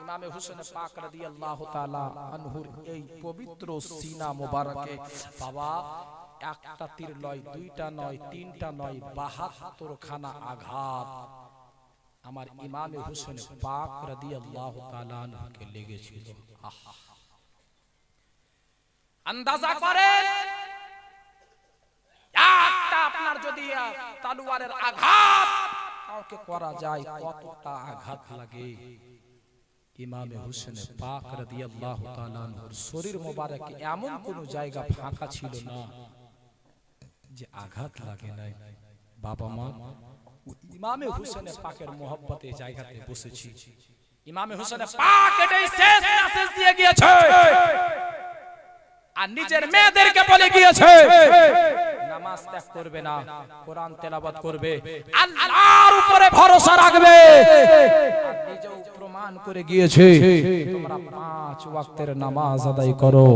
ইমাম হুসেন পাক রাদিয়াল্লাহু তাআলা আনহুর এই পবিত্র সিনা মোবারকে বাবা একটা তীর নয়, দুইটা নয়, তিনটা নয়, 72 খানা আঘাত আমার ইমাম হুসেন পাক রাদিয়াল্লাহু তাআলা আনহুকে লেগেছিল। আন্দাজা করেন, একটা আপনার যদি তলোয়ারের আঘাত কাউকে করা যায়, কতটা আঘাত লাগে। ইমাম হুসেন পাক রাদিয়াল্লাহু তাআলা আনহুর শরীর মোবারকে এমন কোন জায়গা ফাঁকা ছিল না যে আঘাত লাগে নাই। বাবা মা, ইমাম হুসেন পাকের মোহব্বতে জায়গাতে বসেছি। ইমাম হুসেন পাক এটাই শেষ মেসেজ দিয়ে গিয়েছে, আর নিজের মেয়েদেরকে বলে গিয়েছে, নামাজ ত্যাগ করবে না, কোরআন তেলাওয়াত করবে, আল্লাহর উপরে ভরসা রাখবে। আর নিজেও প্রমাণ করে গিয়েছে, তোমরা 5 ওয়াক্তের নামাজ আদায় করো।